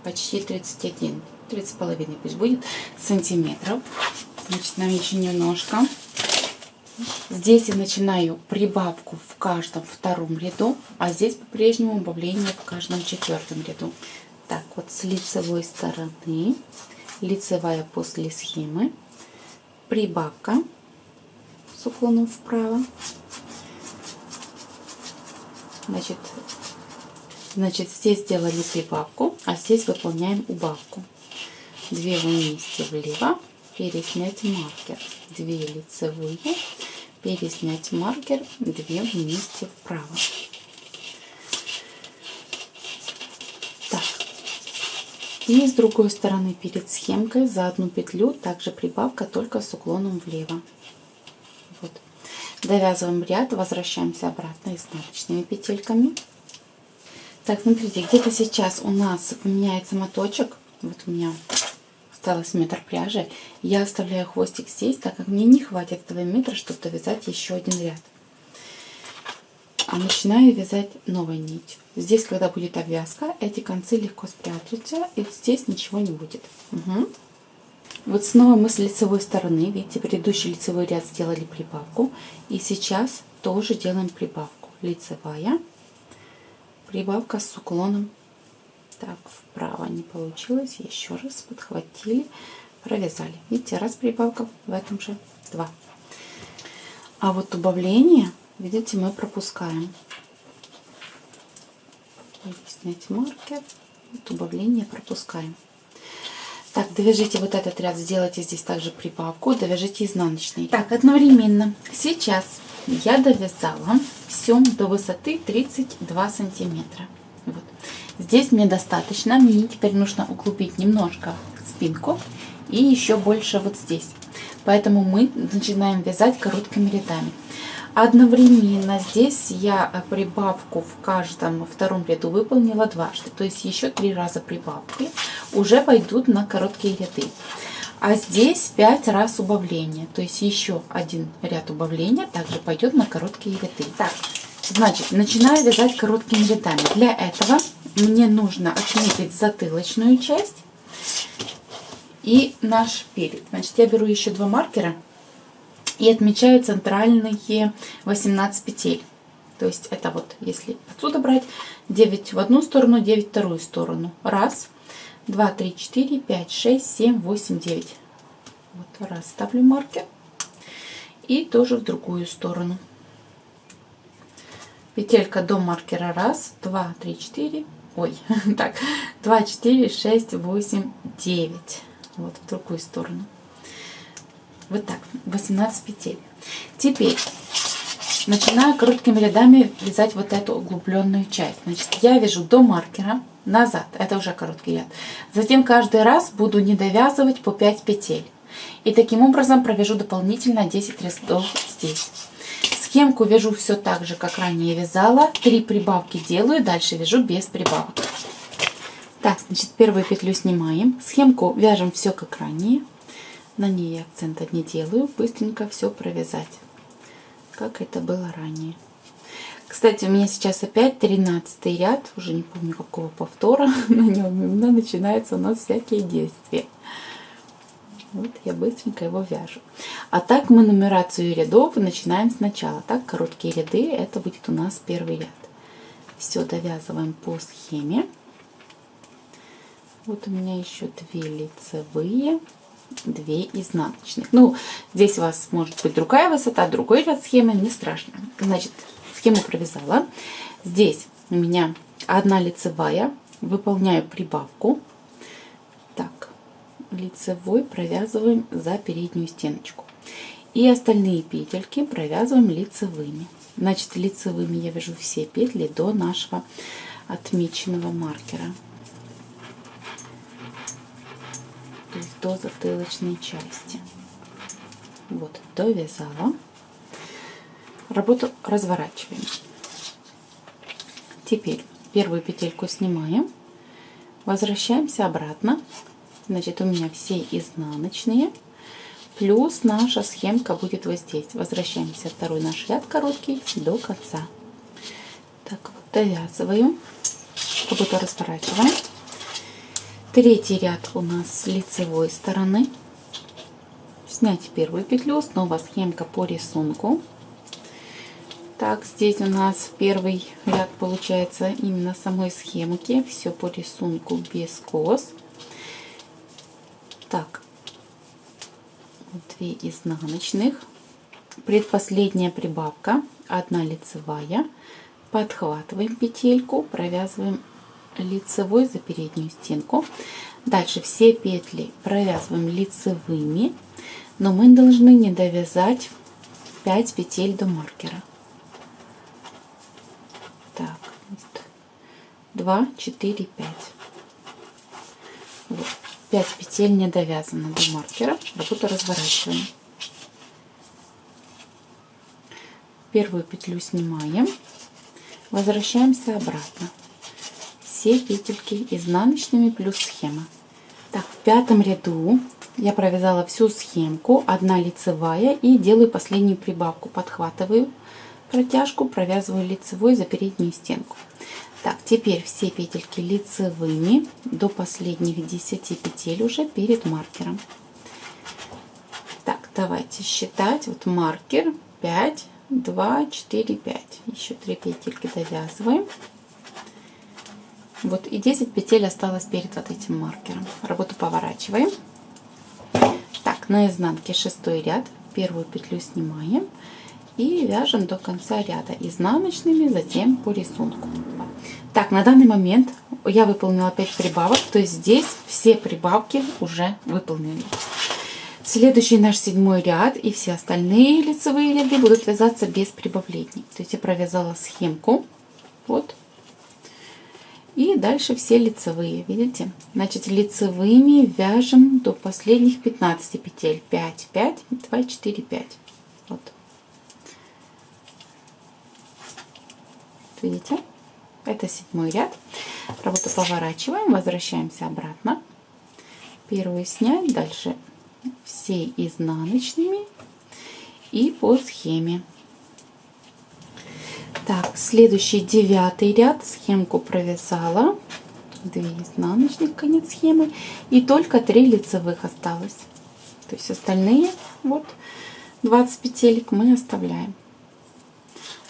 почти 31, 30,5 пусть будет сантиметров. Значит, нам еще немножко. Здесь я начинаю прибавку в каждом втором ряду, а здесь по-прежнему убавление в каждом четвертом ряду. Так, вот с лицевой стороны, лицевая после схемы, прибавка с уклоном вправо. Значит, здесь сделали прибавку, а здесь выполняем убавку. 2 вместе влево, переснять маркер. 2 лицевые, переснять маркер, 2 вместе вправо. Так. И с другой стороны перед схемкой за одну петлю также прибавка, только с уклоном влево. Вот. Довязываем ряд, возвращаемся обратно изнаночными петельками. Так, смотрите, где-то сейчас у нас меняется моточек. Вот у меня осталось метр пряжи. Я оставляю хвостик здесь, так как мне не хватит этого метра, чтобы довязать еще один ряд. А начинаю вязать новой нитью. Здесь, когда будет обвязка, эти концы легко спрячутся, и здесь ничего не будет. Угу. Вот снова мы с лицевой стороны, видите, предыдущий лицевой ряд сделали прибавку. И сейчас тоже делаем прибавку. Лицевая, прибавка с уклоном. Так, вправо не получилось. Еще раз подхватили, провязали. Видите, раз прибавка, в этом же 2. А вот убавление, видите, мы пропускаем. Снять маркер. Вот убавление пропускаем. Так, довяжите вот этот ряд, сделайте здесь также прибавку, довяжите изнаночный. Так, одновременно сейчас я довязала все до высоты 32 сантиметра. Вот. Здесь мне достаточно, мне теперь нужно углубить немножко спинку и еще больше вот здесь. Поэтому мы начинаем вязать короткими рядами. Одновременно здесь я прибавку в каждом втором ряду выполнила дважды, то есть еще 3 раза прибавки уже пойдут на короткие ряды. А здесь 5 раз убавление, то есть еще один ряд убавления также пойдет на короткие ряды. Так, значит, начинаю вязать короткими рядами. Для этого мне нужно отметить затылочную часть и наш перед. Значит, я беру еще 2 маркера и отмечаю центральные 18 петель. То есть это вот, если отсюда брать, 9 в одну сторону, 9 в вторую сторону. 1, 2, 3, 4, 5, 6, 7, 8, 9. Вот раз ставлю маркер. И тоже в другую сторону. Петелька до маркера 1, 2, 3, 4. Ой, так, 2, 4, 6, 8, 9. Вот в другую сторону. Вот так, 18 петель. Теперь начинаю короткими рядами вязать вот эту углубленную часть. Значит, я вяжу до маркера, назад, это уже короткий ряд. Затем каждый раз буду не довязывать по 5 петель. И таким образом провяжу дополнительно 10 рядов здесь. Схемку вяжу все так же, как ранее вязала. 3 прибавки делаю, дальше вяжу без прибавок. Так, значит, первую петлю снимаем. Схемку вяжем все как ранее. На ней я акцента не делаю, быстренько все провязать, как это было ранее. Кстати, у меня сейчас опять 13 ряд, уже не помню какого повтора, на нем именно начинаются у нас всякие действия. Вот я быстренько его вяжу. А так мы нумерацию рядов начинаем сначала. Так, короткие ряды, это будет у нас первый ряд. Все довязываем по схеме. Вот у меня еще 2 лицевые, 2 изнаночных. Ну, здесь у вас может быть другая высота, другой ряд схемы, не страшно. Значит, схему провязала. Здесь у меня 1 лицевая, выполняю прибавку. Так, лицевой провязываем за переднюю стеночку. И остальные петельки провязываем лицевыми. Значит, лицевыми я вяжу все петли до нашего отмеченного маркера. То есть до затылочной части. Вот, довязала. Работу разворачиваем. Теперь первую петельку снимаем. Возвращаемся обратно. Значит, у меня все изнаночные. Плюс наша схемка будет вот здесь. Возвращаемся второй наш ряд короткий до конца. Так, вот довязываю, как будто разворачиваем. Третий ряд у нас с лицевой стороны. Снять первую петлю, снова схемка по рисунку. Так, здесь у нас первый ряд получается именно самой схемки, все по рисунку без кос. Так, вот 2 изнаночных, предпоследняя прибавка, 1 лицевая, подхватываем петельку, провязываем лицевой за переднюю стенку. Дальше все петли провязываем лицевыми, но мы должны не довязать 5 петель до маркера. Так, вот 2, 4, 5. Вот, 5 петель не довязано до маркера, работу разворачиваем. Первую петлю снимаем, возвращаемся обратно. Все петельки изнаночными плюс схема. Так, в 5 ряду я провязала всю схемку, 1 лицевая, и делаю последнюю прибавку. Подхватываю протяжку, провязываю лицевой за переднюю стенку. Так, теперь все петельки лицевыми до последних 10 петель уже перед маркером. Так, давайте считать. Вот маркер 5, 2, 4, 5. Еще 3 петельки довязываем. Вот, и 10 петель осталось перед вот этим маркером. Работу поворачиваем. Так, на изнанке 6 ряд. Первую петлю снимаем и вяжем до конца ряда изнаночными, затем по рисунку. Так, на данный момент я выполнила 5 прибавок, то есть здесь все прибавки уже выполнены. Следующий наш 7 ряд, и все остальные лицевые ряды будут вязаться без прибавлений. То есть я провязала схемку, вот, и дальше все лицевые, видите? Значит, лицевыми вяжем до последних 15 петель. 5, 5, 2, 4, 5. Вот. Видите? Это 7 ряд. Работу поворачиваем, возвращаемся обратно. Первую снять, дальше все изнаночными и по схеме. Так, следующий 9 ряд, схемку провязала, 2 изнаночных, конец схемы, и только 3 лицевых осталось. То есть остальные, вот, 20 петелек мы оставляем.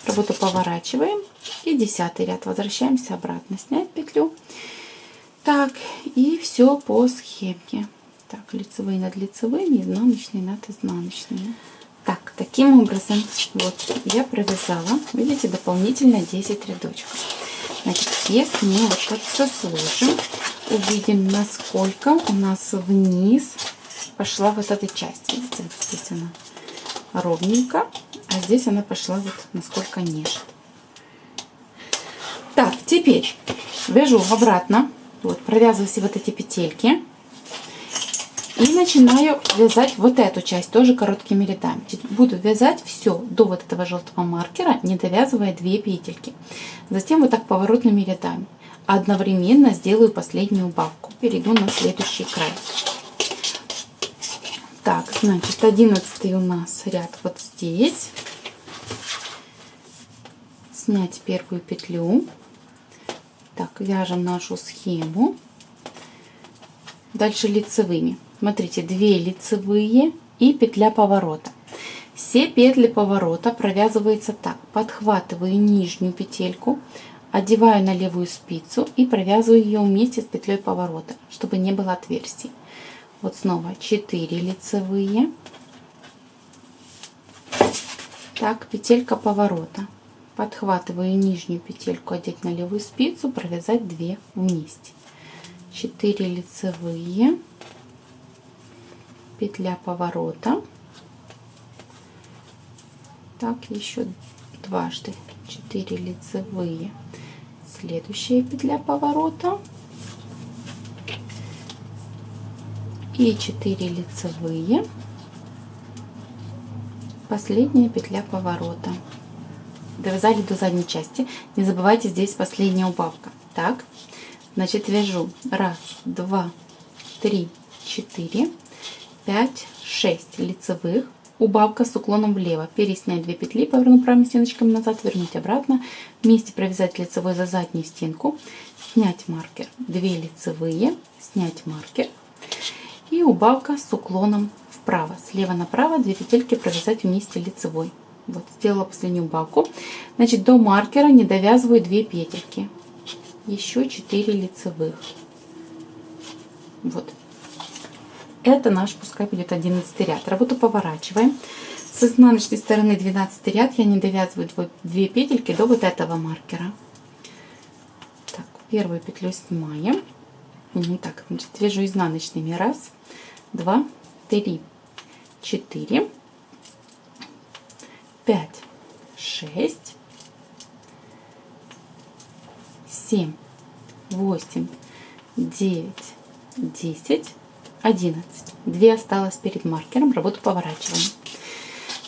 Работу поворачиваем, и 10 ряд, возвращаемся обратно, снять петлю. Так, и все по схемке. Так, лицевые над лицевыми, изнаночные над изнаночными. Так, таким образом, вот я провязала, видите, дополнительно 10 рядочков. Значит, если мы вот так все сложим, увидим, насколько у нас вниз пошла вот эта часть. Видите, вот здесь она ровненько, а здесь она пошла вот насколько ниже. Так, теперь вяжу обратно, вот, провязываю все вот эти петельки. И начинаю вязать вот эту часть тоже короткими рядами. Буду вязать все до вот этого желтого маркера, не довязывая 2 петельки. Затем вот так поворотными рядами. Одновременно сделаю последнюю убавку. Перейду на следующий край. Так, значит, 11 у нас ряд вот здесь. Снять первую петлю. Так, вяжем нашу схему. Дальше лицевыми. Смотрите, 2 лицевые и петля поворота. Все петли поворота провязываются так. Подхватываю нижнюю петельку, одеваю на левую спицу и провязываю ее вместе с петлей поворота, чтобы не было отверстий. Вот снова 4 лицевые. Так, петелька поворота. Подхватываю нижнюю петельку, одеть на левую спицу, провязать 2 вместе. 4 лицевые. Петля поворота. Так, еще дважды 4 лицевые. Следующая петля поворота. И 4 лицевые. Последняя петля поворота. Довязали до задней части. Не забывайте, здесь последняя убавка. Так, значит, вяжу 1, 2, 3, 4, 5, 6 лицевых, убавка с уклоном влево. Переснять 2 петли, повернуть правыми стеночками назад, вернуть обратно. Вместе провязать лицевой за заднюю стенку. Снять маркер. 2 лицевые, снять маркер. И убавка с уклоном вправо. Слева направо 2 петельки провязать вместе лицевой. Вот, сделала последнюю убавку. Значит, до маркера не довязываю 2 петельки. Еще 4 лицевых. Вот. Это наш, пускай будет 11 ряд. Работу поворачиваем. С изнаночной стороны 12 ряд я не довязываю 2 петельки до вот этого маркера. Так, первую петлю снимаем. Так, значит, вяжу изнаночными. 1, 2, 3, 4, 5, 6, 7, 8, 9, 10, 11. 2 осталось перед маркером. Работу поворачиваем.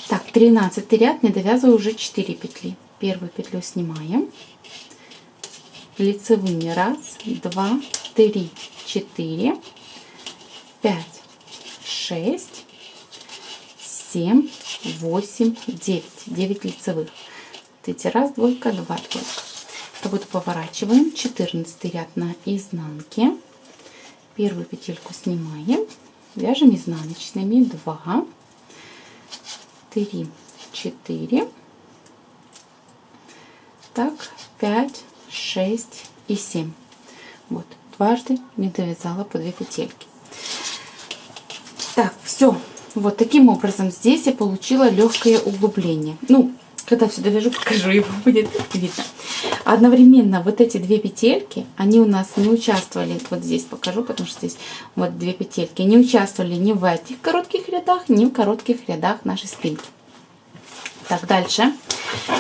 Так, 13 ряд, не довязываю уже 4 петли. Первую петлю снимаем. Лицевыми 1, 2, 3, 4, 5, 6, 7, 8, 9. 9 лицевых. Вот эти 1, 2, 2, 2. Работу поворачиваем. 14 ряд на изнанке. Первую петельку снимаем. Вяжем изнаночными. 2, 3, 4. Так, 5, 6 и 7. Вот, дважды не довязала по 2 петельки. Так, все. Вот таким образом здесь я получила легкое углубление. Ну, когда все довяжу, покажу, его будет видно. Одновременно вот эти 2 петельки, они у нас не участвовали, вот здесь покажу, потому что здесь вот 2 петельки, не участвовали ни в этих коротких рядах, ни в коротких рядах нашей спинки. Так, дальше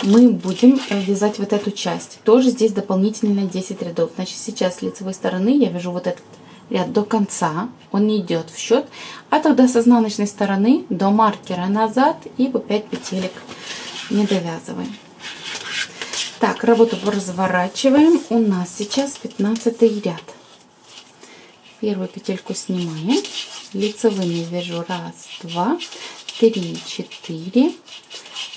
мы будем вязать вот эту часть. Тоже здесь дополнительно 10 рядов. Значит, сейчас с лицевой стороны я вяжу вот этот ряд до конца, он не идет в счет, а тогда с изнаночной стороны до маркера назад и по 5 петелек не довязываем. Так, работу разворачиваем. У нас сейчас 15 ряд. Первую петельку снимаем, лицевыми вяжу 1, 2, 3, 4,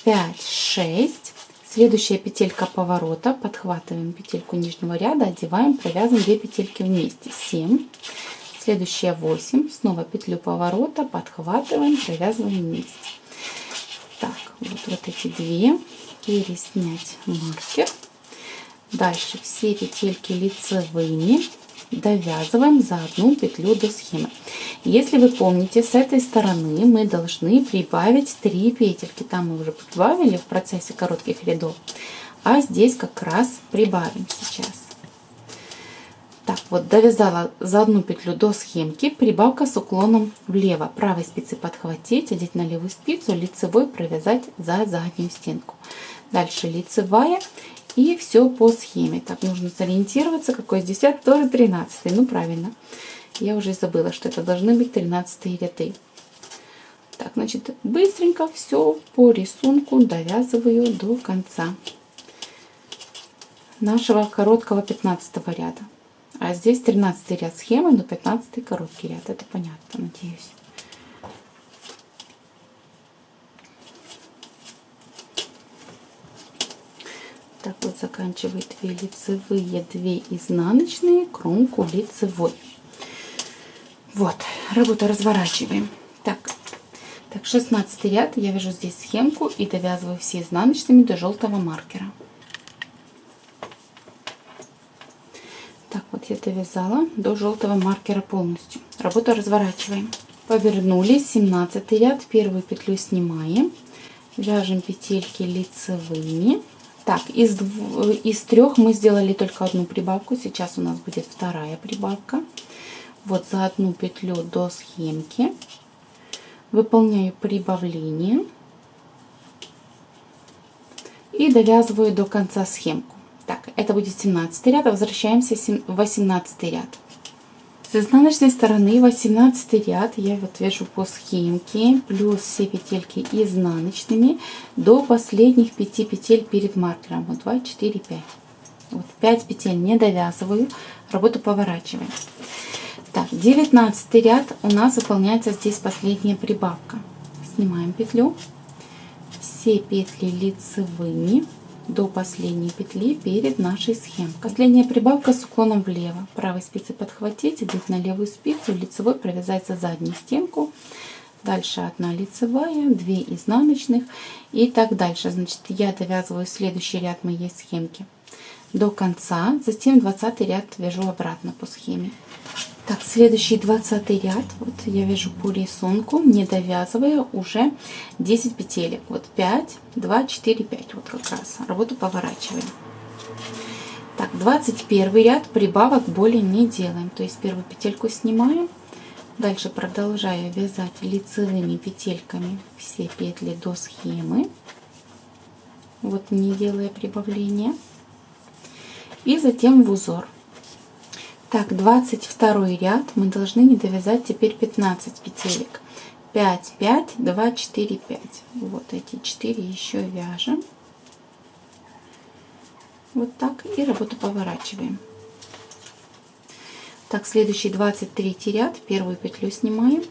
5, 6. Следующая петелька поворота, подхватываем петельку нижнего ряда, одеваем, провязываем 2 петельки вместе, 7. Следующая 8, снова петлю поворота, подхватываем, провязываем вместе. Так, вот эти 2, переснять маркер. Дальше все петельки лицевыми довязываем за одну петлю до схемы. Если вы помните, с этой стороны мы должны прибавить 3 петельки. Там мы уже прибавили в процессе коротких рядов, а здесь как раз прибавим сейчас. Так, вот довязала за одну петлю до схемки, прибавка с уклоном влево. Правой спицы подхватить, одеть на левую спицу, лицевой провязать за заднюю стенку. Дальше лицевая. И все по схеме. Так, нужно сориентироваться, какой здесь ряд, тоже 13. Ну, правильно. Я уже забыла, что это должны быть 13 ряды. Так, значит, быстренько все по рисунку довязываю до конца нашего короткого 15 ряда. А здесь 13 ряд схемы, но 15 короткий ряд. Это понятно, надеюсь. Так вот, заканчиваю 2 лицевые, 2 изнаночные, кромку лицевой. Вот, работу разворачиваем. Так, 16 ряд, я вяжу здесь схемку и довязываю все изнаночными до желтого маркера. Так, вот я довязала до желтого маркера полностью. Работу разворачиваем. Повернули, 17 ряд, первую петлю снимаем, вяжем петельки лицевыми. Так, из 3 мы сделали только одну прибавку. Сейчас у нас будет вторая прибавка. Вот за одну петлю до схемки выполняю прибавление и довязываю до конца схемку. Так, это будет 17 ряд, а возвращаемся в 18 ряд. С изнаночной стороны 18 ряд я вот вяжу по схемке, плюс все петельки изнаночными до последних 5 петель перед маркером. Вот 2, 4, 5. Вот 5 петель не довязываю, работу поворачиваем. Так, 19 ряд у нас выполняется здесь последняя прибавка. Снимаем петлю. Все петли лицевыми до последней петли перед нашей схемкой. Последняя прибавка с уклоном влево. Правой спицей подхватить, идти на левую спицу, лицевой провязать за заднюю стенку. Дальше 1 лицевая, 2 изнаночных и так дальше. Значит, я довязываю следующий ряд моей схемки до конца, затем 20 ряд вяжу обратно по схеме. Так, следующий 20 ряд, вот я вяжу по рисунку, не довязывая уже 10 петелек. Вот 5, 2, 4, 5, вот как раз. Работу поворачиваем. Так, 21 ряд, прибавок более не делаем. То есть первую петельку снимаем, дальше продолжаю вязать лицевыми петельками все петли до схемы, вот не делая прибавления, и затем в узор. Так, 22 ряд мы должны не довязать теперь 15 петелек. 5, 5, 2, 4, 5. Вот эти 4 еще вяжем. Вот так. И работу поворачиваем. Так, следующий 23 ряд. Первую петлю снимаем.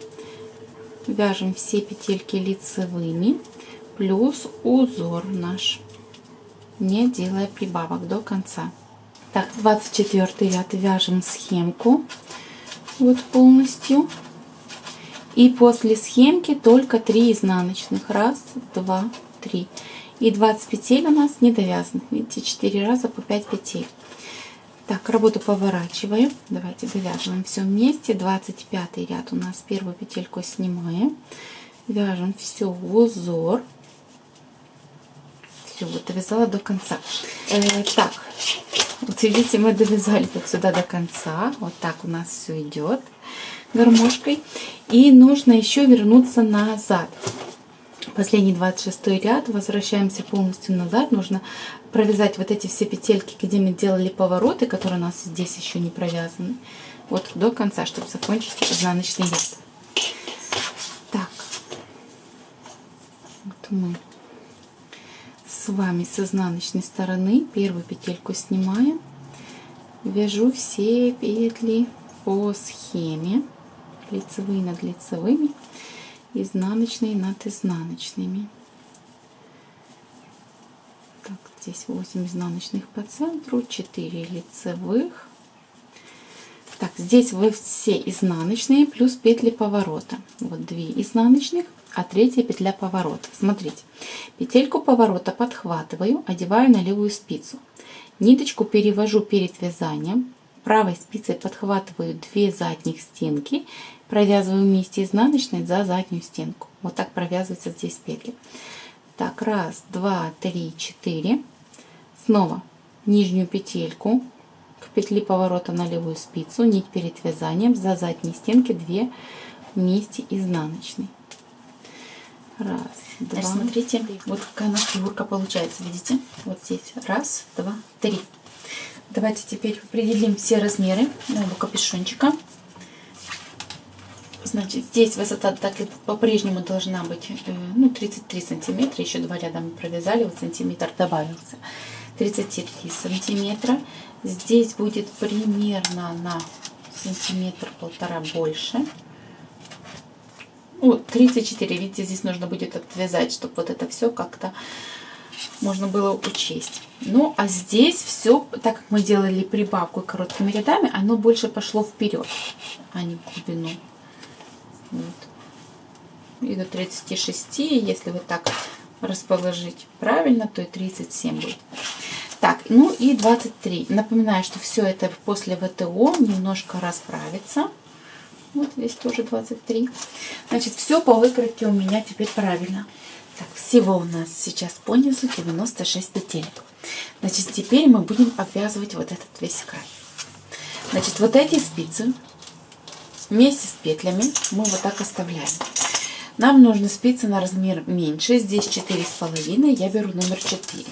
Вяжем все петельки лицевыми. Плюс узор наш. Не делая прибавок до конца. Так, 24 ряд вяжем схемку вот полностью, и после схемки только 3 изнаночных, 1, 2, 3, и 20 петель у нас не довязаны, видите, 4 раза по 5 петель. Так, работу поворачиваем, давайте довяжем все вместе. 25 ряд у нас, первую петельку снимаем, вяжем все в узор. Все, вот довязала до конца. Так, вот видите, мы довязали вот сюда до конца. Вот так у нас все идет гармошкой. И нужно еще вернуться назад. Последний 26 ряд. Возвращаемся полностью назад. Нужно провязать вот эти все петельки, где мы делали повороты, которые у нас здесь еще не провязаны. Вот до конца, чтобы закончить изнаночный ряд. Так. Вот мы с вами с изнаночной стороны первую петельку снимаем, вяжу все петли по схеме, лицевые над лицевыми, изнаночные над изнаночными. Так, здесь 8 изнаночных по центру, 4 лицевых. Так, здесь вы все изнаночные плюс петли поворота. Вот 2 изнаночных, а 3 петля поворота. Смотрите, петельку поворота подхватываю, одеваю на левую спицу. Ниточку перевожу перед вязанием. Правой спицей подхватываю 2 задних стенки, провязываю вместе изнаночной за заднюю стенку. Вот так провязываются здесь петли. Так, 1, 2, 3, 4. Снова нижнюю петельку к петли поворота на левую спицу, нить перед вязанием, за задние стенки 2 вместе изнаночной. 1, 2. Значит, смотрите, вот какая у нас фигурка получается, видите? Вот здесь 1, 2, 3. Давайте теперь определим все размеры моего капюшончика. Значит, здесь высота так и по-прежнему должна быть 33 сантиметра. Еще 2 ряда мы провязали, вот сантиметр добавился. 33 сантиметра. Здесь будет примерно на сантиметр-полтора больше. Вот 34, видите, здесь нужно будет отвязать, чтобы вот это все как-то можно было учесть. Ну, а здесь все, так как мы делали прибавку короткими рядами, оно больше пошло вперед, а не в глубину. Вот. И до 36, если вот так расположить правильно, то и 37 будет. Так, ну и 23. Напоминаю, что все это после ВТО немножко расправится. Вот здесь тоже 23. Значит, все по выкройке у меня теперь правильно. Так, всего у нас сейчас по низу 96 петелек. Значит, теперь мы будем обвязывать вот этот весь край. Значит, вот эти спицы вместе с петлями мы вот так оставляем. Нам нужны спицы на размер меньше. Здесь 4,5. Я беру номер 4.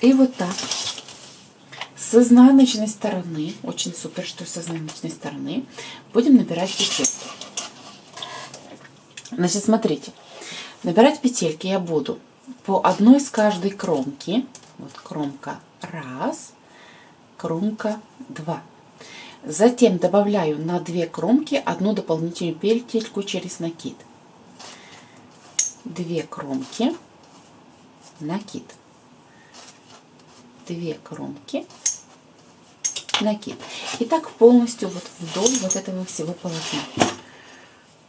И вот так. С изнаночной стороны, очень супер, что с изнаночной стороны, будем набирать петельки. Значит, смотрите, набирать петельки я буду по одной с каждой кромки. Вот кромка 1, кромка 2. Затем добавляю на 2 кромки одну дополнительную петельку через накид. 2 кромки, накид, 2 кромки, накид. И так полностью вот вдоль вот этого всего полотна.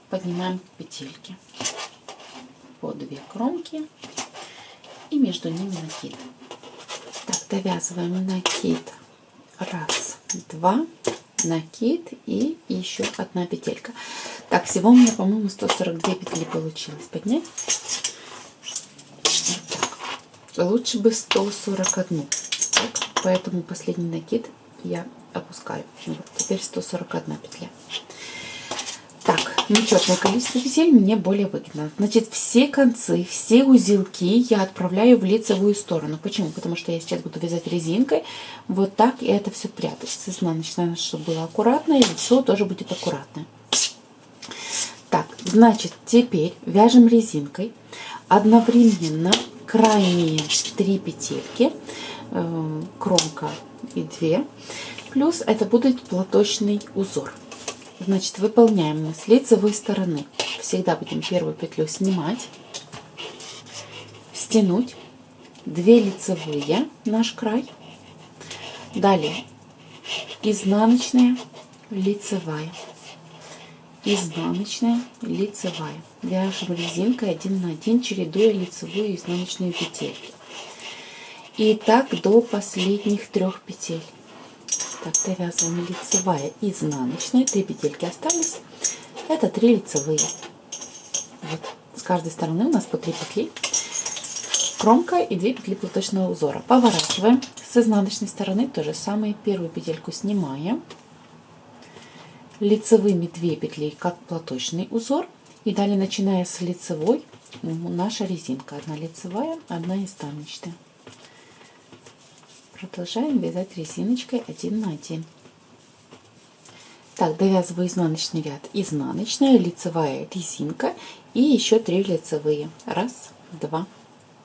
Поднимаем петельки по 2 кромки и между ними накид. Так, довязываем накид. 1, 2, накид и еще 1 петелька. Так, всего у меня, по-моему, 142 петли получилось поднять. Вот так. Лучше бы 141. Так, поэтому последний накид я опускаю. Вот, теперь 141 петля. Так, нечетное количество петель мне более выгодно. Значит, все концы, все узелки я отправляю в лицевую сторону. Почему? Потому что я сейчас буду вязать резинкой. Вот так и это все прятать. С изнаночной, чтобы было аккуратно, и лицо тоже будет аккуратное. Так, значит, теперь вяжем резинкой. Одновременно крайние 3 петельки, кромка и 2, плюс это будет платочный узор. Значит, выполняем мы с лицевой стороны. Всегда будем первую петлю снимать, стянуть, 2 лицевые, наш край. Далее изнаночная, лицевая, изнаночная, лицевая. Вяжем резинкой 1 на 1, чередуя лицевую и изнаночную петельки. И так до последних 3 петель. Так, довязываем лицевая, изнаночная, 3 петельки остались. Это 3 лицевые. Вот, с каждой стороны у нас по 3 петли, кромка и 2 петли платочного узора. Поворачиваем. С изнаночной стороны то же самое. Первую петельку снимаем, лицевыми 2 петли, как платочный узор. И далее, начиная с лицевой, наша резинка. 1 лицевая, 1 изнаночная. Продолжаем вязать резиночкой 1 на 1. Так, довязываю изнаночный ряд. Изнаночная, лицевая, резинка и еще 3 лицевые. 1, 2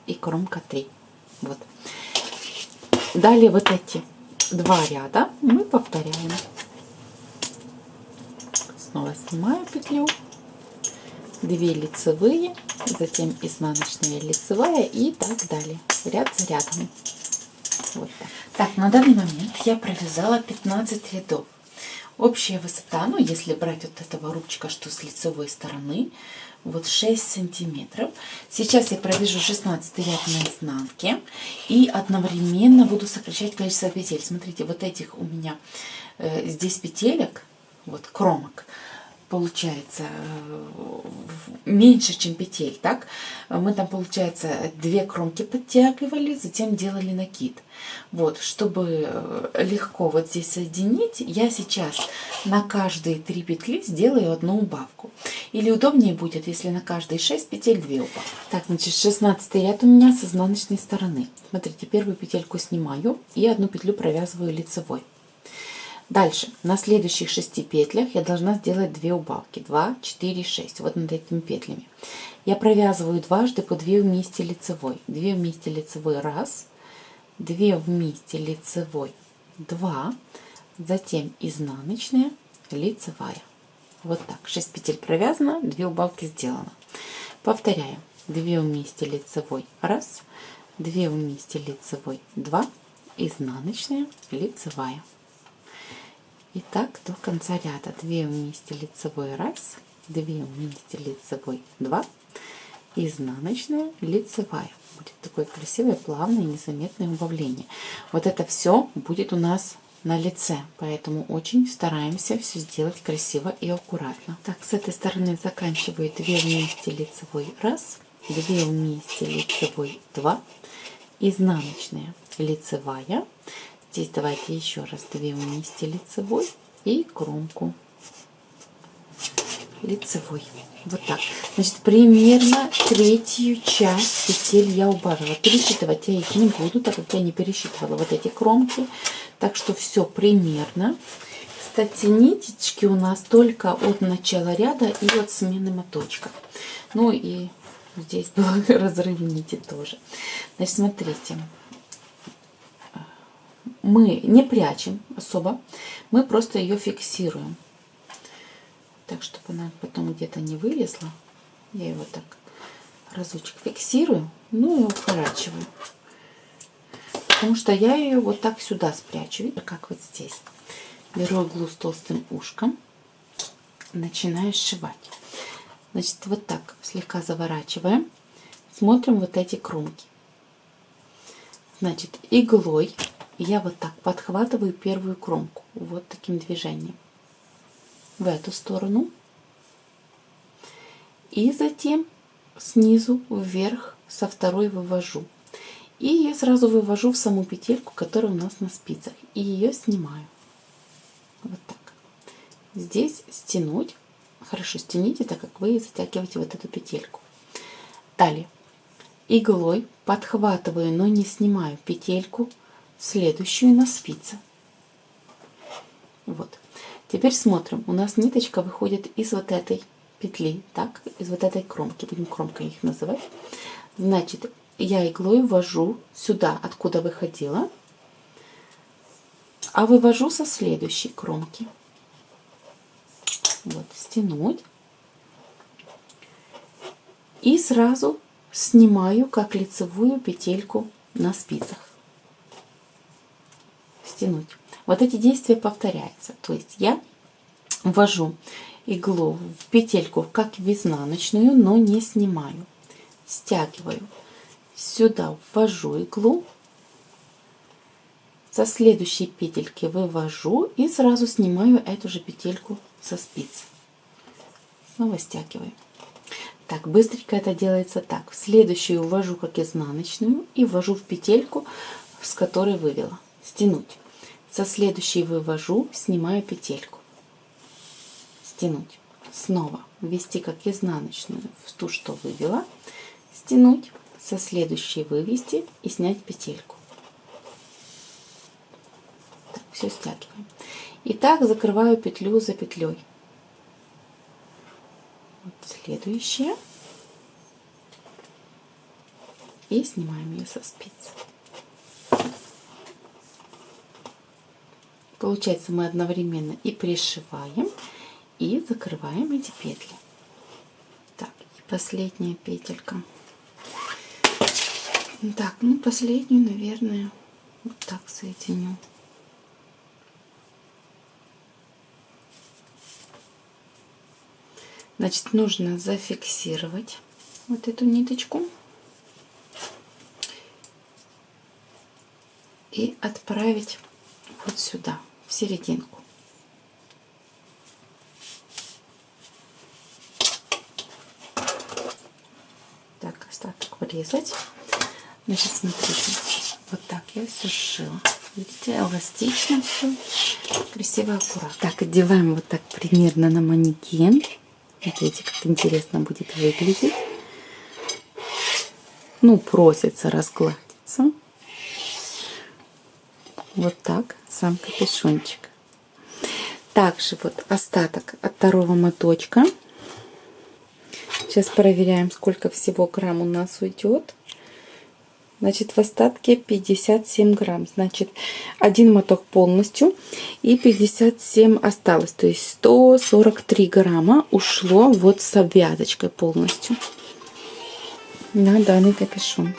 и кромка 3. Вот. Далее вот эти 2 ряда мы повторяем. Снова снимаю петлю, 2 лицевые, затем изнаночная, лицевая и так далее. Ряд за рядом. Вот так. Так, на данный момент я провязала 15 рядов. Общая высота, ну если брать вот этого рубчика, что с лицевой стороны, вот 6 сантиметров. Сейчас я провяжу 16 ряд на изнанке и одновременно буду сокращать количество петель. Смотрите, вот этих у меня здесь петелек, вот кромок, получается меньше, чем петель, так? Мы там, получается, 2 кромки подтягивали, затем делали накид. Вот, чтобы легко вот здесь соединить, я сейчас на каждые 3 петли сделаю 1 убавку. Или удобнее будет, если на каждые 6 петель 2 убавки. Так, значит, 16 ряд у меня с изнаночной стороны. Смотрите, первую петельку снимаю и 1 петлю провязываю лицевой. Дальше, на следующих 6 петлях я должна сделать 2 убавки. 2, 4, 6. Вот над этими петлями. Я провязываю дважды по 2 вместе лицевой. 2 вместе лицевой 1, 2 вместе лицевой 2, затем изнаночная, лицевая. Вот так. 6 петель провязано, 2 убавки сделано. Повторяем. 2 вместе лицевой 1, 2 вместе лицевой 2, изнаночная, лицевая. И так до конца ряда. 2 вместе лицевой 1, 2 вместе лицевой 2, изнаночная, лицевая. Будет такое красивое, плавное, незаметное убавление. Вот это все будет у нас на лице, поэтому очень стараемся все сделать красиво и аккуратно. Так, с этой стороны заканчиваю 2 вместе лицевой 1, 2 вместе лицевой 2, изнаночная, лицевая. Здесь давайте еще раз 2 вместе лицевой и кромку лицевой. Вот так. Значит, примерно 1/3 часть петель я убавила. Пересчитывать я их не буду, так как я не пересчитывала вот эти кромки. Так что все примерно. Кстати, ниточки у нас только от начала ряда и от смены моточка. Ну и здесь был разрыв нити тоже. Значит, смотрите. Мы не прячем особо, мы просто ее фиксируем. Так, чтобы она потом где-то не вылезла. Я его так разочек фиксирую, ну и укорачиваю. Потому что я ее вот так сюда спрячу, видите, как вот здесь. Беру иглу с толстым ушком, начинаю сшивать. Значит, вот так слегка заворачиваем, смотрим вот эти кромки. Значит, иглой я вот так подхватываю первую кромку, вот таким движением, в эту сторону. И затем снизу вверх со второй вывожу. И я сразу вывожу в саму петельку, которая у нас на спицах. И ее снимаю. Вот так. Здесь стянуть. Хорошо стяните, так как вы затягиваете вот эту петельку. Далее. Иглой подхватываю, но не снимаю петельку, следующую на спице. Вот. Теперь смотрим. У нас ниточка выходит из вот этой петли, так, из вот этой кромки, будем кромкой их называть. Значит, я иглой ввожу сюда, откуда выходила, а вывожу со следующей кромки. Вот, стянуть. И сразу снимаю как лицевую петельку на спицах. Стянуть. Вот эти действия повторяются. То есть я ввожу иглу в петельку как в изнаночную, но не снимаю. Стягиваю. Сюда ввожу иглу. Со следующей петельки вывожу и сразу снимаю эту же петельку со спицы. Снова стягиваю. Так, быстренько это делается так. В следующую ввожу как изнаночную и ввожу в петельку, с которой вывела. Стянуть. Со следующей вывожу, снимаю петельку. Стянуть. Снова ввести как изнаночную в ту, что вывела. Стянуть. Со следующей вывести и снять петельку. Так, все стягиваем. И так закрываю петлю за петлей. Вот следующая. И снимаем ее со спиц. Получается, мы одновременно и пришиваем, и закрываем эти петли. Так, и последняя петелька. Так, ну последнюю, наверное, вот так соединю. Значит, нужно зафиксировать вот эту ниточку и отправить вот сюда, в серединку. Так, остаток вырезать. Значит, смотрите, вот так я все сшила. Видите, эластично все, красиво, аккуратно. Так, одеваем вот так примерно на манекен. Смотрите, как интересно будет выглядеть. Ну, просится разгладиться. Вот так, сам капюшончик. Также вот остаток от второго моточка. Сейчас проверяем, сколько всего грамм у нас уйдет. Значит, в остатке 57 грамм. Значит, один моток полностью и 57 осталось. То есть 143 грамма ушло вот с обвязочкой полностью на данный капюшон.